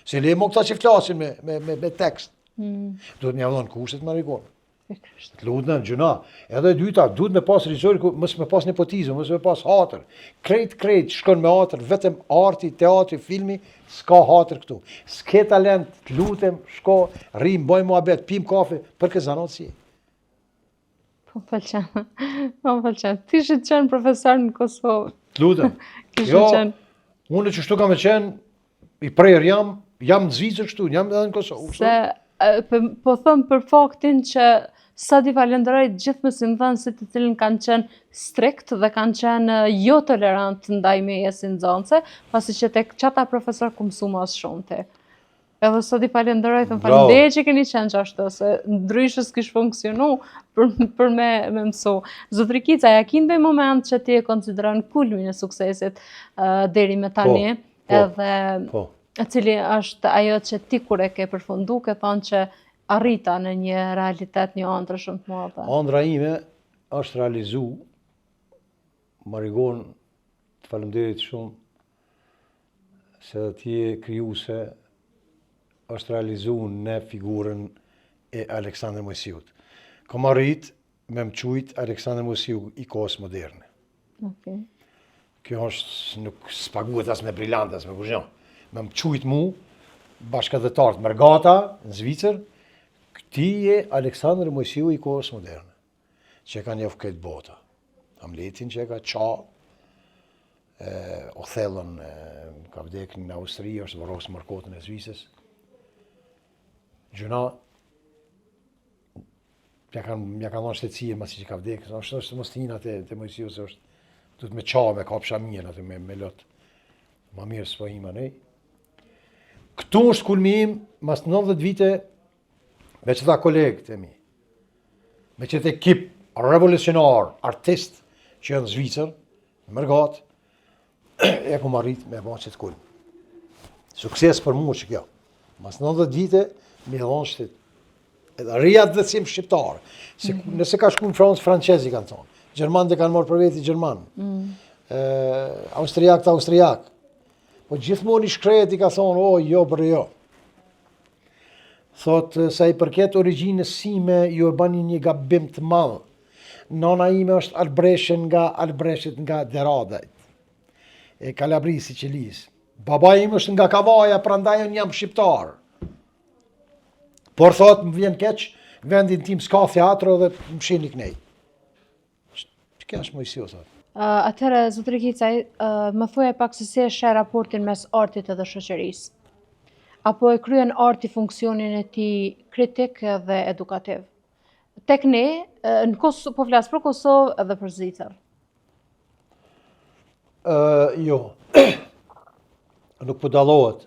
B: Se le mo këta që flasin me tekst. Duhet një avdhon kushtet Marigonë. Të lutën, gjuna. Edhe e dyta, duhet me pas regjisor, mos me pas nepotizëm, mos me pas hatër. Krejt shkon me hatër, vetëm arti, teatri, filmi, s'ka hatër këtu. S'ke talent, të lutem, shko, rrim, boj muhabet, pim kafe, për këtë zanatësi.
A: Po pëlqen. Ti shi qenë profesor në Kosovë.
B: Të lutem.
A: Kishe
B: Jo,
A: qenë.
B: unë që shtu kam e qenë, i prerë jam në Zvicër kështu, jam edhe në Kosovë.
A: Se po thëm për faktin që sa di falenderoj gjithë mësimdhënësit të cilën kanë qenë strikt dhe kanë qenë jo tolerant ndaj meje si nxënëse, pasi që tek çata profesor ku mësu mas shumë ti. Edhe sot i falenderoj, thëmë
B: Bravo.
A: falenderoj që keni qenë që ashtu, se ndryshë s'kish funksionu për me mësu. Zotri Kica, ja ki ndoj moment që ti e konsideron kulmin e suksesit deri me tani, edhe
B: Po.
A: e cili është ajo që ti kur e ke përfundu, ke thonë që arrita në një realitet, një ëndrë shumë të madhe.
B: Ëndra ime është realizu, Marigon, të falemderit shumë, se dhe ti e krijuese është realizu në figurën e Aleksandr Mojsiut. Kom arrit me më qujt Aleksandr Mojsiu i kohës moderne.
A: Okay.
B: Kjo është nuk spaguhet as me brillant, as me kurrë. Me më qujt mu, bashkëdhetarët Mërgata, në Zvicër, këti je Aleksandr Mojsiu i kohës moderne, që ka njofë këtë bota. Hamletin që ka qa, Othellon ka vdek në Austri, është varros mërkotën e Zvicës. Gjuna, mja ka ndonë shtetësie masi që ka vdek, është mos t'ina të Mojsiu, se është du të me qa, me kapsha mjen, atë me lotë. Ma mirë s'po ima nej. Këtu është kulmi im, mas 90 vite, me që ta kolegët e mi, me që të ekip revolucionar, artist, që janë në Zvicër, në Mërgat, e ku marrit me bon që të kulm. Sukses për mu që kjo. Mas 90 vite, me dhonë shtet. Edhe rria të dhëtësim shqiptarë. Nëse ka shku në Francë, francezi kanë thonë. Gjermanë dhe kanë marrë për veti Gjermanë. Austriak të Austriak. Po gjithmonë i shkret i ka thonë, o, jo, për jo. Thotë, sa i përket origjinës sime, ju e bani një gabim të madhë. Nona ime është Albreshen nga Albreshet nga Deradajt. E Kalabrisi Qilis. Baba im është nga Kavaja, prandaj unë jam shqiptar. Por thotë, më vjen keq, vendin tim s'ka teatro dhe më shini knej. Që është Mojsiu, thotë.
A: Atëherë, zotëri Kicaj, më thuaj pak se si e sheh raportin mes artit edhe shoqërisë. Apo e kryen arti funksionin e tij kritik dhe edukativ. Tek ne, në Kosovë, po flas për Kosovë edhe për Zvicër.
B: Jo, nuk po dallohet.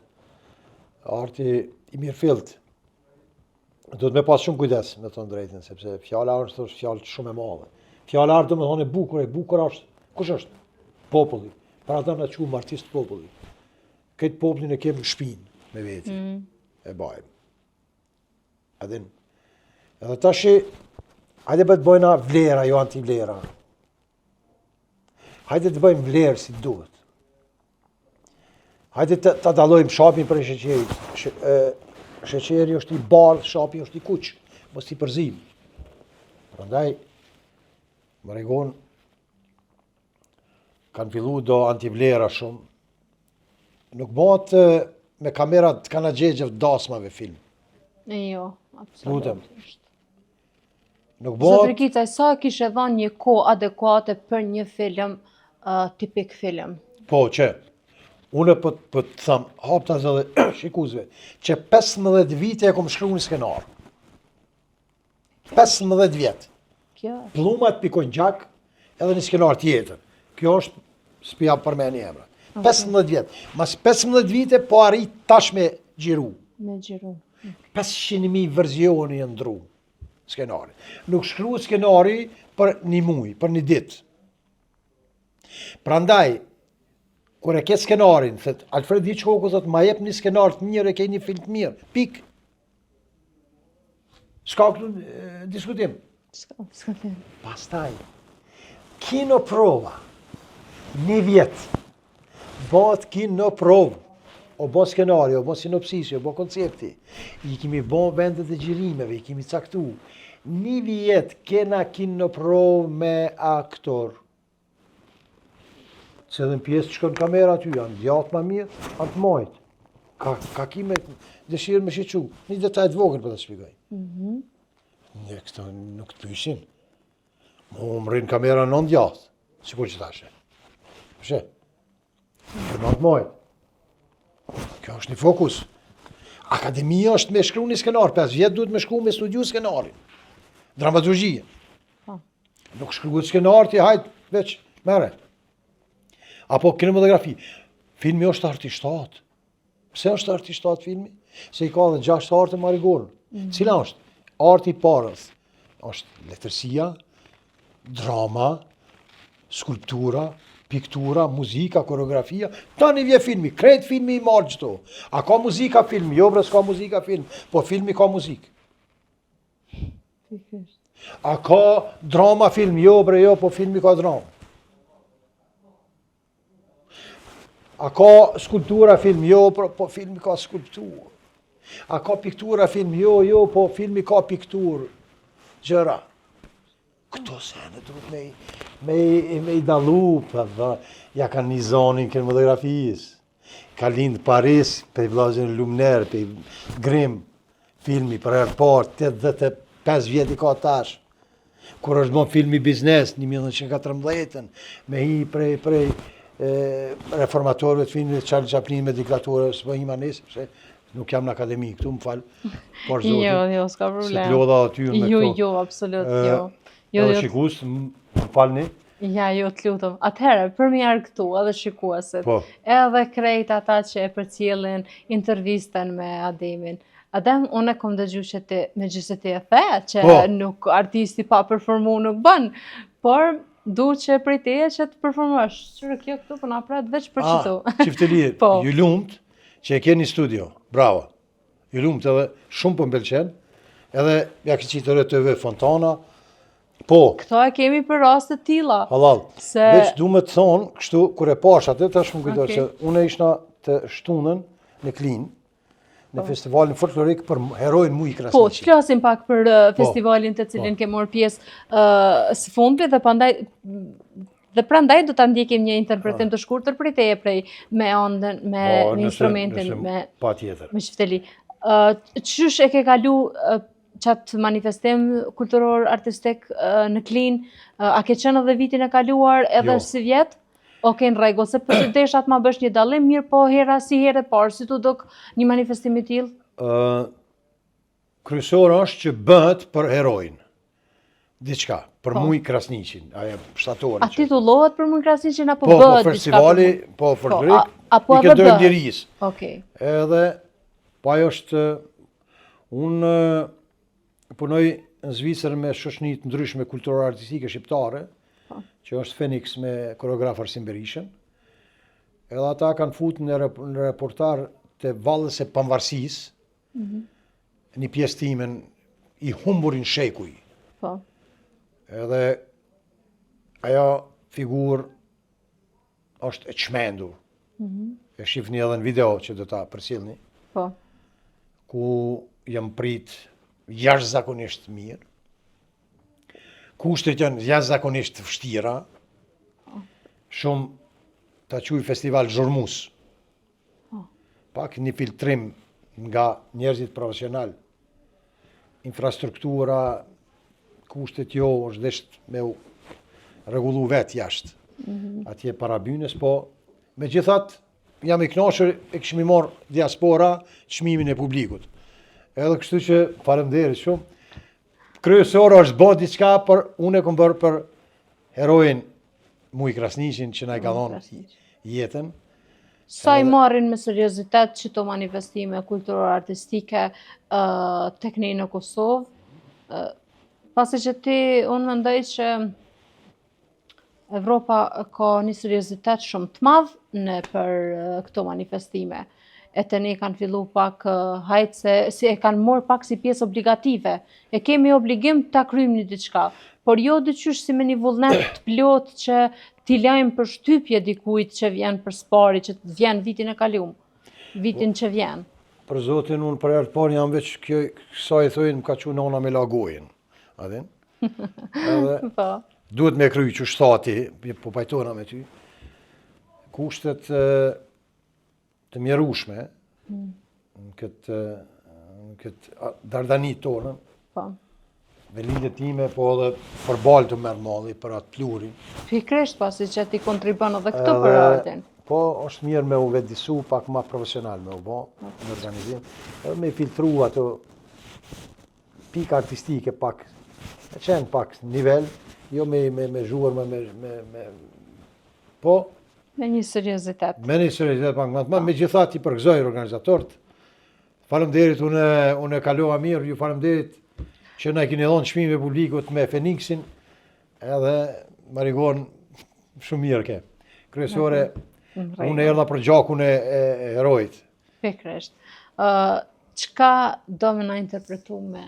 B: Arti i mirëfillt. Duhet me pas shumë kujdes, me thonë drejtën, sepse fjala është fjalë shumë e madhe. Fjala do me thonë e bukur është. Kush është? Populli. Para ata na quajmë artist populli. Këtë popullin e kemi në shpinë me veti. E bajmë. Adin. Edhe tash, hajde të bëjna vlera, jo anti-vlera. Hajde të bëjmë vlerë si duhet. Hajde të dallojmë shapin për sheqerit. Sheqeri është i bardh, shapi është i kuq, mos i përzim. Prandaj, Marigon kanë fillu do antivlera shumë. Nuk bëhet me kamerat kanagjegjëve dasmave film.
A: Jo, absolutisht.
B: Nuk
A: Zotëri
B: bëhet
A: Kicaj, sa kishe dhënë një kohë adekuate për një film, tipik film?
B: po që unë po të tham, haptas edhe shikuesve, që 15 vite e kom shkruar një skenar. 15 vjet.
A: Kjo.
B: Pllumat pikojnë gjak edhe një skenar tjetër. Kjo është s'pja për me një emra. 15 vjet. Mas 15 vite po arrit tash me gjiru.
A: Me gjiru.
B: 500.000 verzioni e ndru skenari. Nuk shkru skenari për një muj, për një dit. Prandaj, kur e ke skenarin, thët, Alfred Hitchcocku thët, ma jep një skenar të mirë, e ke një film të mirë. Pik. S'ka këtu diskutim.
A: S'ka them.
B: Pastaj, kino prova, një vjet, bëhet kino provë, o bo skenari, o bo sinopsisi, o bo koncepti, i kemi bo vendet e gjirimeve, i kemi caktu. Një vjet kena kino provë me aktor. Se dhe në pjesë që shkon kamera aty, janë djatë ma mirë, janë të mojtë. Ka kime dëshirë me shiqu. Një detaj të vogël për të shpikoj. Ne këto nuk të pyshin. Mu më rinë kamera në djatë, si kur që tashe. Përshe? Në të mojtë. Kjo është një fokus. Akademia është me shkru një skenar, 5 vjetë duhet me shkru me studiu skenarin. Dramaturgjie. Nuk shkruhet skenar, ti hajt veç mere. Apo kinematografi. Filmi është artishtat. Pse është artishtat filmi? Se i ka dhe 6 artë marigonë. Cila është? Arti parës. është letërsia, drama, skulptura, piktura, muzika, koreografia. Tani vje filmi, krejt filmi i marrë qëto. A ka muzika film? Jo bre, s'ka muzika film, po filmi ka muzikë. A ka drama film? Jo bre, jo, po filmi ka drama. A ka skulptura film? Jo, po filmi ka skulpturë. A ka piktura film? Jo, jo, po filmi ka pikturë. Gjëra. Këto sene duhet me i dalu, ja kanë një zonin kinematografisë. Ka lindë Paris, pe i vlazën Lumner, pe i Grimm, filmi për herë parë, 85 vjeti ka tash. Kur është bon filmi biznes, 1914, me hi prej reformatorëve të filmit Charlie Chaplin me diktaturë, së po hima nesë, se nuk jam në akademi këtu, më falë.
A: Jo, s'ka problem.
B: Se t'lodha aty me këto.
A: Jo, absolut, jo.
B: Edhe shikus, më falni.
A: Ja, jo, të lutëm. Atëherë, për më jarë këtu, edhe shikuesit,
B: Po.
A: edhe krejt ata që e përcjellin intervistën me Ademin. Adem, unë e kom dëgju që ti, me gjithë ti e the, që
B: Po.
A: nuk artisti pa performu nuk bën, por du që prej teje që të performosh. Qërë kjo këtu, për na prat veç për qëtu.
B: Qiftelir,
A: Po.
B: ju lumt që e keni studio, bravo. Ju lumt edhe shumë për mbelqen, edhe ja këtë qitë RTV Fontana, po,
A: Këto e kemi për raste tila.
B: halal.
A: Se-
B: Veç du me të thonë, kështu, kur e pash atë, ta shumë kujtoj,
A: Okej.
B: se une ishna të shtunën në Klin, në festivalin folklorik për herojnë mu i
A: Po,
B: Krasniqi.
A: të flasim pak për festivalin të cilin ke marrë pjesë së fundit dhe prandaj do ta ndjekim një interpretim të shkurtër prej teje, prej me ëndën, me instrumentin, me
B: Pa tjetër.
A: Shteli. Qysh e ke kalu qatë manifestim kulturor artistik në Klin? A ke qenë edhe vitin e kaluar edhe
B: Jo.
A: si vjet? Oke, në rregull, se për që desha të ma bësh një dallim, mirë po hera si herë e parë, si tu dok një manifestim i tillë?
B: Kryesor është që bëhet për herojnë. Diçka, për
A: Po.
B: muj Krasniqin, aja shtatore.
A: A titullohet për mund Krasniqin apo
B: Po,
A: bëhet diçka
B: festivali,
A: për mund?
B: po, folklorik,
A: apo
B: i
A: edhe
B: këndojnë
A: bëhet?
B: lirisë.
A: Okej.
B: Edhe, po ajo është, unë punoj në Zvicër me shoqëni të ndryshme kulturore artistike shqiptare, që është Phoenix me koreograf Arsim Berishën. Edhe ata kanë futur në reportar të Vallës e Pavarësisë, një pjesë timen i humburin shekuj.
A: Po.
B: Edhe ajo figurë është e çmendur. E shifni edhe në video që do ta përcjellni,
A: Po.
B: ku jam prit jashtëzakonisht mirë. Kushtet janë jashtëzakonisht vështira. Shumë ta quaj festival zhurmus. Pak një filtrim nga njerëzit profesional. Infrastruktura, kushtet jo është desht me u rregullu vetë jashtë. Atje para bynës, po megjithatë jam i kënaqur e kishim i marrë diaspora çmimin e publikut. Edhe kështu që faleminderit shumë. kryesore është bë diçka, për unë e kom bërë për herojin Muj Krasniqin që na i ka dhënë jetën.
A: Sa i marrin me seriozitet çdo manifestime kulturore artistike tek ne në Kosovë, pasi që unë mendoj që Evropa ka një seriozitet shumë të madh në për këto manifestime. E të ne kanë fillu pak hajtë se e kanë morë pak si pjesë obligative. E kemi obligim ta kryjmë një diçka, por jo dyqysh si me një vullnet të plot që t'i lajmë për shtypje dikujt që vjen për spari, që vjen vitin e kaluar, vitin që vjen.
B: Për zotin, unë për herë të parë jam veç kësa i thojnë më ka që nona me lagojnë. Adin? Edhe duhet me kry që shtati, po pajtona me ty, kushtet të mjerushme në këtë dardanit tonën, me lindjet time, po edhe për balë të merë malli, për atë plurin.
A: Pikrisht pasi që ti kontribon edhe këto për artin.
B: Po, është mirë me u vedisu pak ma profesional me u bo, në organizim, edhe me filtru ato pika artistike pak, e qenë pak nivel, jo me zhuar, po...
A: Me një seriozitet.
B: Me një seriozitet pak më të madh, me gjithat i përgëzoj organizatorët. Faleminderit, unë e kalova mirë, ju faleminderit që na keni dhënë çmime publikut me Feniksin, edhe Marigon shumë mirë ke. Kryesore, unë erdha për gjakun e herojit.
A: Pikrisht. Çka do me na interpretu me?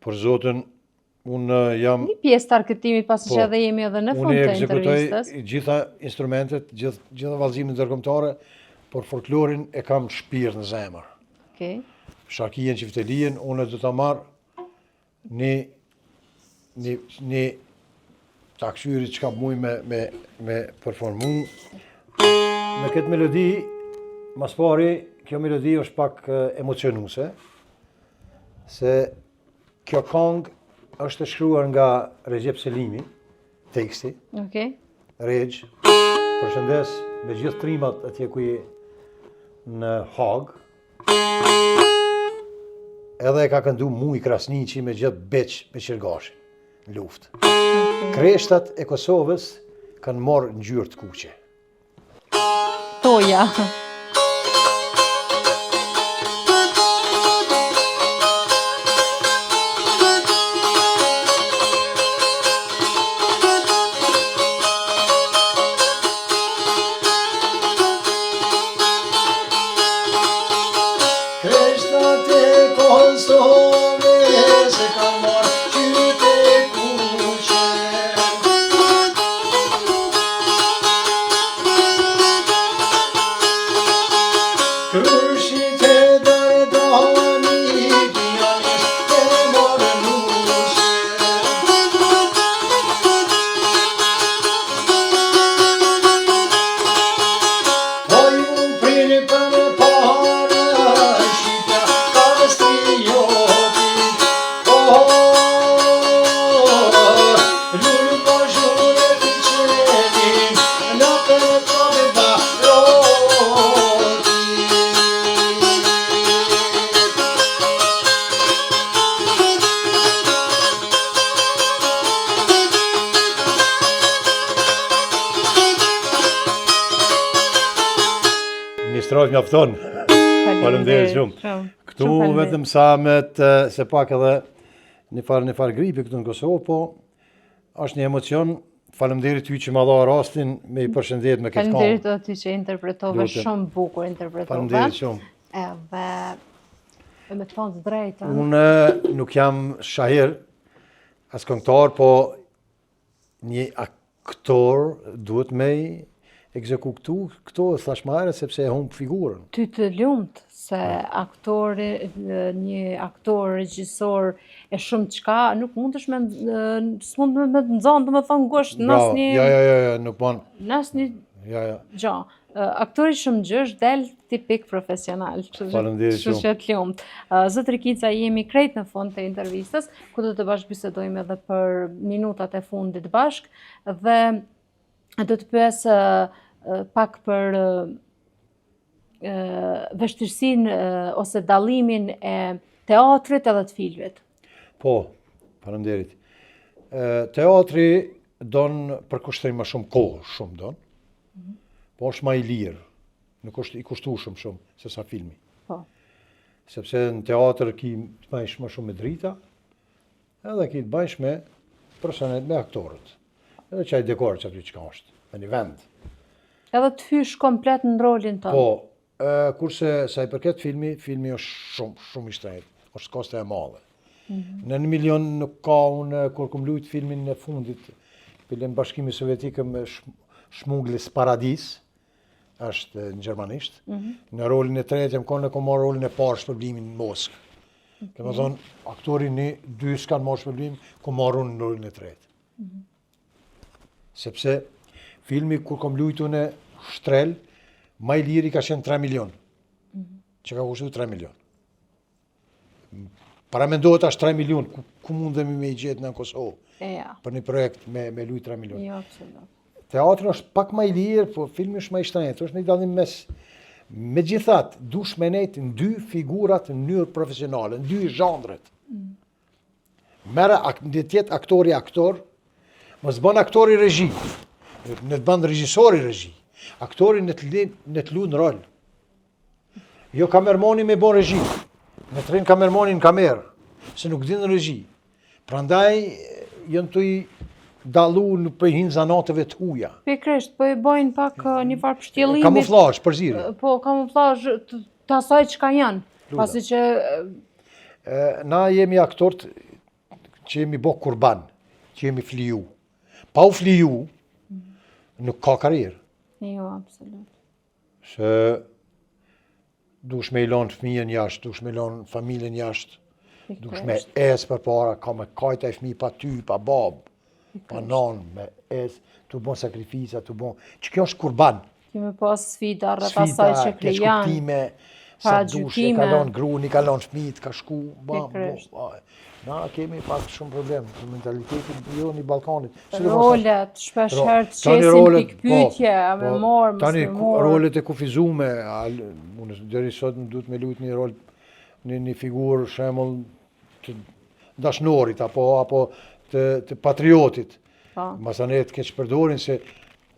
B: Për zotin, unë jam...
A: Një pjesë të arkëtimit, pasi që edhe jemi edhe në fund të intervistës.
B: Unë gjitha instrumentet, gjitha vallëzimet ndërkombëtare, por folklorin e kam shpirt në zemër. Sharkien, qiftelien, unë do të marrë një taksyri që ka muj me performu. Me këtë melodi, mas pari, kjo melodi është pak emocionuse, se kjo këngë është e shkruar nga Recep Selimi, teksti, Regj, përshëndes me gjithë trimat atje ku je në Hagë, edhe e ka këndu Muj Krasniqi me gjithë beq me qërgashin, në luftë. Kreshtat e Kosovës kanë morë ngjyrë të kuqe.
A: Toja.
B: Mjafton. Faleminderit shumë. Këtu vetëm sa se pak edhe një farë gripi këtu në Kosovë, po është një emocion. Faleminderit ty që ma dha rastin me i përshëndet me këtë këngë.
A: Faleminderit edhe ty që interpretove shumë bukur interpretove.
B: Faleminderit shumë.
A: Edhe me të thonë të drejtën.
B: Unë nuk jam shahir as këngëtar, po një aktor duhet me ekzekutu këto thash më herët sepse e humb figurën.
A: Ty të lumt se një aktor, regjisor e shumë çka, nuk mundesh s'mund me të nxanë, domethënë ngosht n'asnjë.
B: Jo, nuk mund.
A: N'asnjë gjë. Aktori shumë gjësh del tipik profesional.
B: Faleminderit shumë.
A: Kështu që të lumt. Zot Rikica, jemi krejt në fund të intervistës, ku do të bashkëbisedojmë edhe për minutat e fundit bashk, dhe do të pyes pak për vështirësinë ose dallimin e teatrit edhe të filmit.
B: Po, faleminderit. Teatri don përkushtrim më shumë kohë, shumë don. Po është më i lirë. Nuk është i kushtueshëm shumë se sa filmi.
A: Po.
B: Sepse në teatr ki të bëjsh më shumë me drita, edhe ki të bëjsh me personet, me aktorët. Edhe qaj dekor që aty qka është, me një vend.
A: Edhe të hysh komplet në rolin tënd.
B: Po, kurse sa i përket filmi është shumë i shtrenjtë, është koste e madhe. Në 1 milion nuk ka unë, kur kum lujt filmin në fundit, pilën Bashkimi Sovjetikë me Shmuglis Paradis, është në gjermanisht. Në rolin e tretë jam konë kom marrë rolin e parë shpërblimin në Moskë. Dhe më thonë, aktori dy s'kanë marrë shpërblim, kom marrë unë në rolin e tretë. Sepse filmi kur kom lujtu në Shtrel, ma i liri ka qenë 3 milion. Që ka kushtu 3 milion. Para mendohet ashtë 3 milion, ku mundemi me i gjetë në Kosovë? Për një projekt me lujt 3 milion.
A: Jo, absolut.
B: Teatri është pak më i lirë, po filmi është më i shtrenjtë, është një dallim mes. Megjithatë, dush me nejtë në 2 figurat në mënyrë profesionale, në 2 zhandret. Merë në tjetë aktori aktor, mos bën aktori regji, në të bën regjisori regji. Aktori në të lu në rol. Jo kamermoni me bon regji, në të rinë kamermoni në kamerë, se nuk din në regji. Prandaj, jënë të i dalu në pëjhin zanatëve të huja.
A: Pikrisht, po i bojnë pak një farë pështjellimit.
B: Kamuflazh, përzirë.
A: Po, kamuflazh të asaj që ka janë. Pasi që...
B: Na jemi aktorët që jemi bo kurban, që jemi fliju. Pa u fliju, nuk ka karierë.
A: Jo, absolut.
B: Se dush me i lonë fëmijën jashtë, dush me i lonë familjen jashtë, dush me esë për para, ka me kajta e fëmijë pa ty, pa babë, pa nanë, me esë, të bon sakrifisa, të bon... Që kjo është kurban.
A: Kemi pas sfida rrët asaj që krijan.
B: Sfida, sa dush, e kalon gruni, kalon fëmijët, ka shku, na kemi pak shumë problem, të mentalitetin jo një Balkanit.
A: Rolet, shpesh herë të qesim pikpytje, me morë, mësë me morë.
B: Tani rolet e kufizume, unë deri sot më duhet me lujt një rol, një figurë shemull të dashnorit, apo të patriotit. Masanet keq përdorin se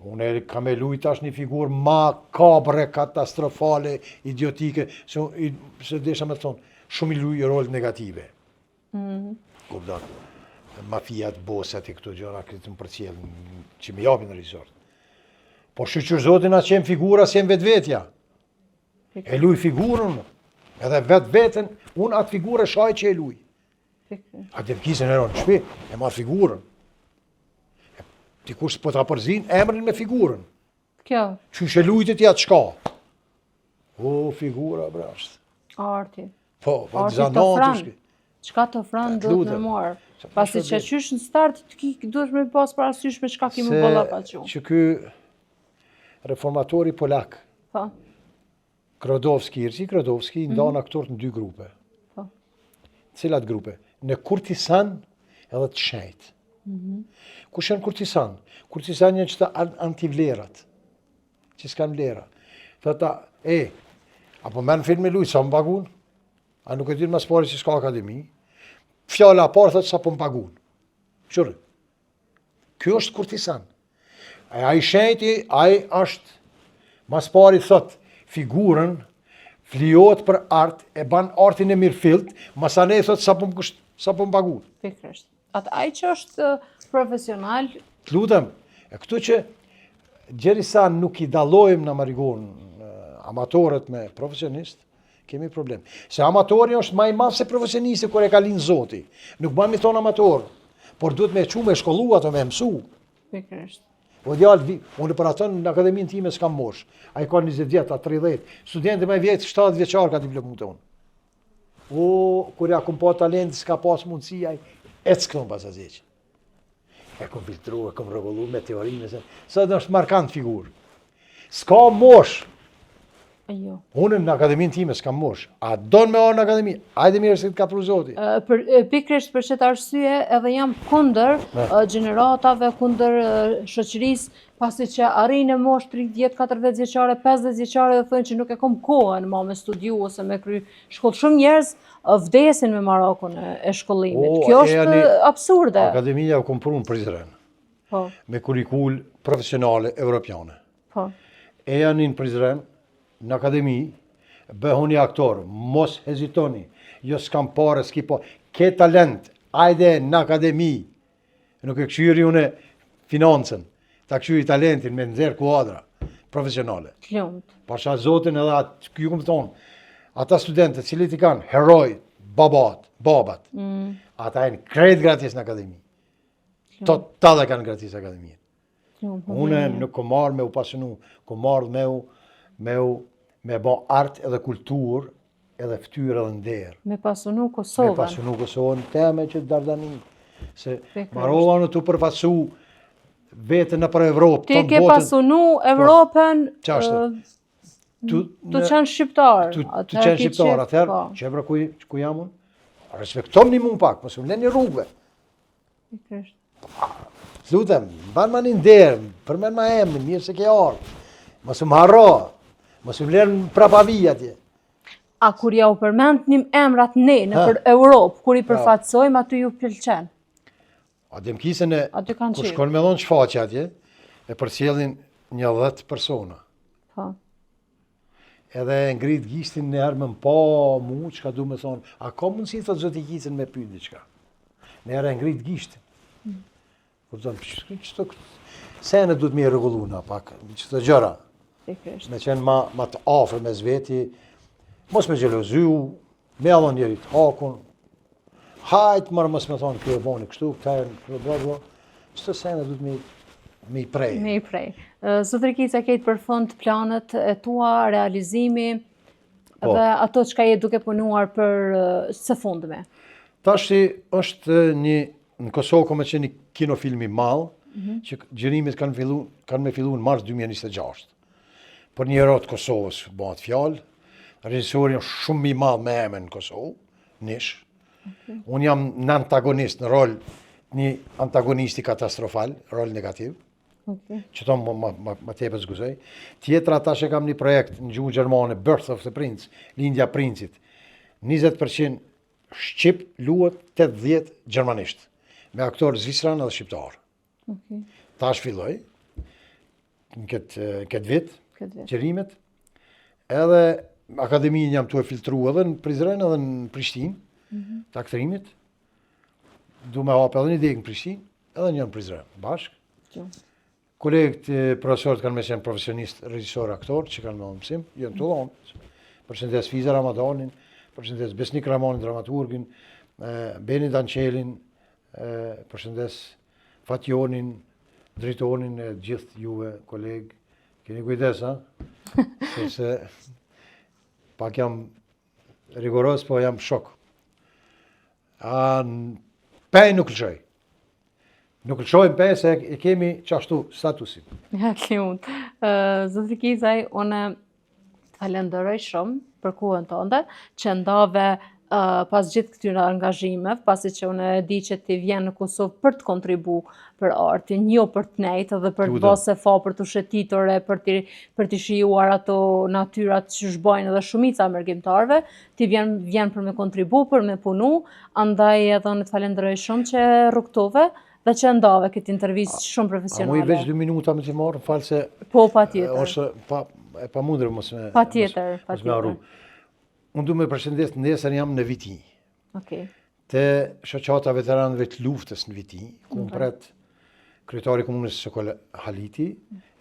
B: unë kam e lujt tash një figurë makabre, katastrofale, idiotike, se desha me thonë, shumë i lujt rol negative. Kupton, mafijat, bosat e këto gjëra kritën për cilë që më japin në resort. Po shqyqër zotin atë qenë figura si vetvetja. E luj figurën, edhe vetveten, unë atë figurë shaj që e luj. A të vkisën e ronë në shpi, e marë figurën. Ti kush po të apërzin, emrin me figurën.
A: Kjo?
B: Që shë lujtë ti atë shka. O, figura, brasht.
A: Arti.
B: Po, zanatës.
A: Qka të ofran duhet me marë. Pasi që qysh në start, duhet me pas parasysh me qka kemi bëlla pa që.
B: Që ky reformatori polak, Krodovski, Irci Krodovski, ndonë aktorët në 2 grupe. Cilat grupe? Në Kurtisan edhe të Shenjt. Kush janë Kurtisan? Kurtisan janë që të antivlerat, që s'kan vlera. Thëta, apo merë në film me luj, sa më pagun? A nuk e dirë mas pari që s'ka akademi? Fjalla parë thëtë sa po më pagun. Qërë? Kjo është Kurtisan. A i Shenjti, a i është mas pari thëtë figurën, fliot për art, e ban artin e mirëfilt, masane thëtë sa po më pagun.
A: Pikrisht. Atë ai që është profesional...
B: Të lutem, e këtu që gjerisa nuk i dalojmë në Marigon amatorët me profesionist, kemi problem. Se amatori është ma i madh se profesionisti kur e ka linë Zoti. Nuk bëmi thonë amator, por duhet me me shkollu ato me mësu.
A: Pikrisht.
B: O djallë, unë për atën në akademin time s'kam mosh. A i ka 20 vjetë, a 30. Studenti me vjetë 7 vjeqarë ka diplomu të unë. O, kur ja kum pa talent, s'ka pas mundësia, e s'këm pas azeqë. E kom filtru, e kom rregullu me teorinë, se është markant figurë. S'ka mosh
A: Jo.
B: Unë në akademinë time s'kam mosh. A don me orë në akademi? Hajde mirë se të ka pru zoti.
A: Pikrisht për çet arsye edhe jam kundër gjeneratave, kundër shoqërisë, pasi që arrin në moshë 30, 40 vjeçare, 50 vjeçare dhe thonë që nuk e kam kohën më me studiu ose me kry shkollë. Shumë njerëz vdesin me marakun e shkollimit. Kjo është absurde.
B: Akademia u kompru në Prizren.
A: Po.
B: Me kurikull profesionale evropiane.
A: Po.
B: E janë në Prizren, në akademi, bëhuni aktor, mos hezitoni, jo s'kam pare, s'ki po, ke talent, ajde në akademi, nuk e këshyri une financën, ta këshyri talentin me nëzirë kuadra profesionale.
A: Klumt.
B: Pasha zotin edhe atë, ju këmë thonë, ata studentët cilit i kanë heroj, babat, ata e në krejt gratis në akademi. Total e kanë gratis në akademi. Une nuk kom marrë me u pasunu, kom marrë me bo art edhe kultur, edhe ftyrë edhe nder.
A: Me pasunu Kosovën.
B: Me pasunu Kosovën, teme që Dardani. Se marova në të përfasu vetën në për Evropë.
A: Ti ke pasunu Evropën të qenë shqiptar.
B: Të qenë shqiptar, atëherë, që ebra ku jam unë, respekton një mund pak, mësë më në një rrugve. Lutem, ban ma një nderë, përmen ma emnin, mirë se ke ardhë. Mësë më harro, mësë më lërë prapavija tje.
A: A kur ja u përmend një emrat ne në për Europë, kur i përfatsojmë, aty ju pëlqen?
B: A dem kisën e, kur shkon me dhonë qfaqe atje, e përcjellin një 10 persona.
A: Po.
B: Edhe ngrit gishtin në herë më pa mu, që ka du me thonë, a ka mundësi të zoti kisën me pyet diçka? Në herë ngrit gishtin. Kur thonë, sene du të mi rregullu na pak, që të gjëra. Me qenë ma të afër me zveti, mos me gjelozyu, me allon njerit hakun, hajtë marë mos me thonë kjo e boni kështu, këta e që të sene du të mi prej.
A: Mi prej. Zotri Kica, kejtë për fund planet e tua, realizimi, dhe ato që ka jetë duke punuar për së fundme.
B: Tashti është një, në Kosovë ka me qenë një kinofilmi malë, që gjërimit kanë me fillu në mars 2026. Për një herot Kosovës bëhat fjalë, regjisorin shumë i madh me emën në Kosovë, nish. Unë jam në antagonist, në rol një antagonisti katastrofal, rol negativ, që tonë ma tepër zguzoj. Tjetra ata që kam një projekt në gjuhë gjermane, Birth of the Prince, Lindja Princit, 20% Shqip, luhet 80 gjermanisht, me aktor zvisran edhe shqiptar. Ta është filloj, në këtë vit, qërimet, edhe akademinë jam tu e filtru edhe në Prizren edhe në Prishtinë, të aktërimit, du me hapë edhe një degë në Prishtinë, edhe një në Prizren, bashkë. Kolegët profesorët kanë me qenë profesionist, regjisor, aktor, që kanë me mësim, jënë të dhonë, përshëndes Fiza Ramadanin, përshëndes Besnik Ramanin, dramaturgin, Beni Danqelin, përshëndes Fatjonin, drejtonin e gjithë juve, kolegë, keni kujdes, ha? Se pak jam rigoros, po jam shok. Pej nuk lëshoj. Nuk lëshojmë pej se e kemi qashtu statusin.
A: Ja, Kliut. Zotri Kizaj, unë falenderoj shumë për kohën tënde, që ndave pas gjithë këtyre angazhimeve, pasi që unë di që ti vjen në Kosovë për të kontribu për artin, jo për të nejtë dhe për të bose fa, për të shetitore, për të shijuar ato natyrat që shbojnë edhe shumica mërgjimtarve, ti vjen për me kontribu, për me punu, andaj edhe unë të falenderoj shumë që rrugtove dhe që ndave këtë intervistë shumë profesionale.
B: A mu i veç 2 minuta me t'i marë, falë se...
A: Po, pa tjetër.
B: është pa mundre mos me...
A: Pa tjetër, pa tjetër.
B: Unë du me përshëndes nesër jam në Viti. Te shoqata veteranëve të luftës në Viti, ku më pret kryetari komunës Sokol Haliti,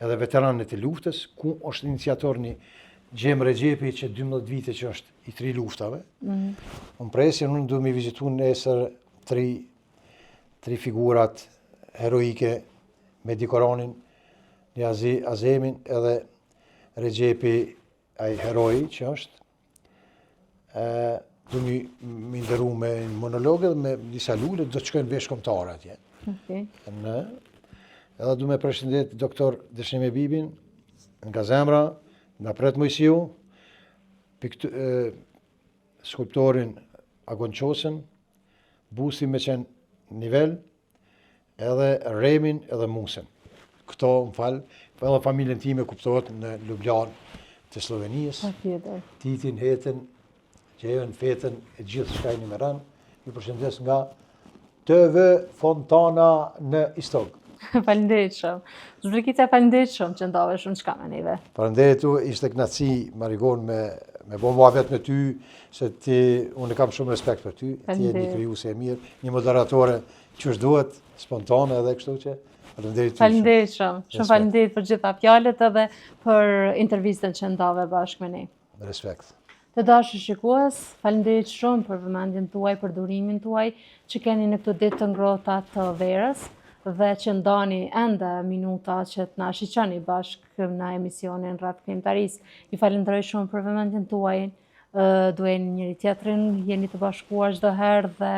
B: edhe veteranët e luftës, ku është iniciator një Gjem Regjepi që 12 vite që është i 3 luftave. Unë presin, unë du me vizitu nesër 3 figurat heroike me dikoranin, një Azemin edhe Regjepi ai heroi që është. Du mi ndëru me monologe dhe me disa lullë, do të shkojnë vesh komtare atje. Edhe du me përshëndet doktor Dëshime Bibin, nga zemra, nga pret Mojsiu, skulptorin Agon Qosën, Busi me qenë nivel, edhe Remin edhe Musën. Këto, më falë, edhe familjen time kuptohet në Ljubljanë të Slovenisë, Titin, Hetën, Gjevën, Fetën, e gjithë shkaj një meran, ju përshëndes nga TV Fontana në Istog.
A: Faleminderit shumë. Zbrikita, faleminderit shumë që ndave shumë çka me neve.
B: Faleminderit tu, ishte kënaqësi Marigon me bo muhabet me ty, se unë kam shumë respekt për ty, ti je një krijuese e mirë, një moderatore që duhet, spontane edhe kështu që. Faleminderit.
A: Faleminderit shumë. Shumë faleminderit për gjitha fjalët edhe për intervistën që ndave bashkë me ne.
B: Me respekt.
A: Të dashur shikues, faleminderit shumë për vëmendjen tuaj, për durimin tuaj që keni në këtë ditë të ngrohta të verës dhe që ndani ende minuta që të na shiqoni bashkë në emisionin Rreth Krijimtarisë. Ju falenderoj shumë për vëmendjen tuaj. Duheni njëri tjetrin, jeni të bashkuar çdo herë dhe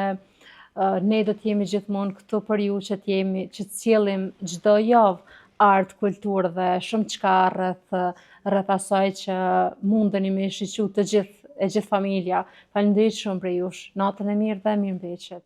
A: ne do të jemi gjithmonë këtu për ju që të sjellim çdo javë art, kulturë dhe shumë çka rreth asaj që mundeni me shiqu të gjithë familja. Faleminderit shumë për jush. Natën e mirë dhe mirëmbëjtje.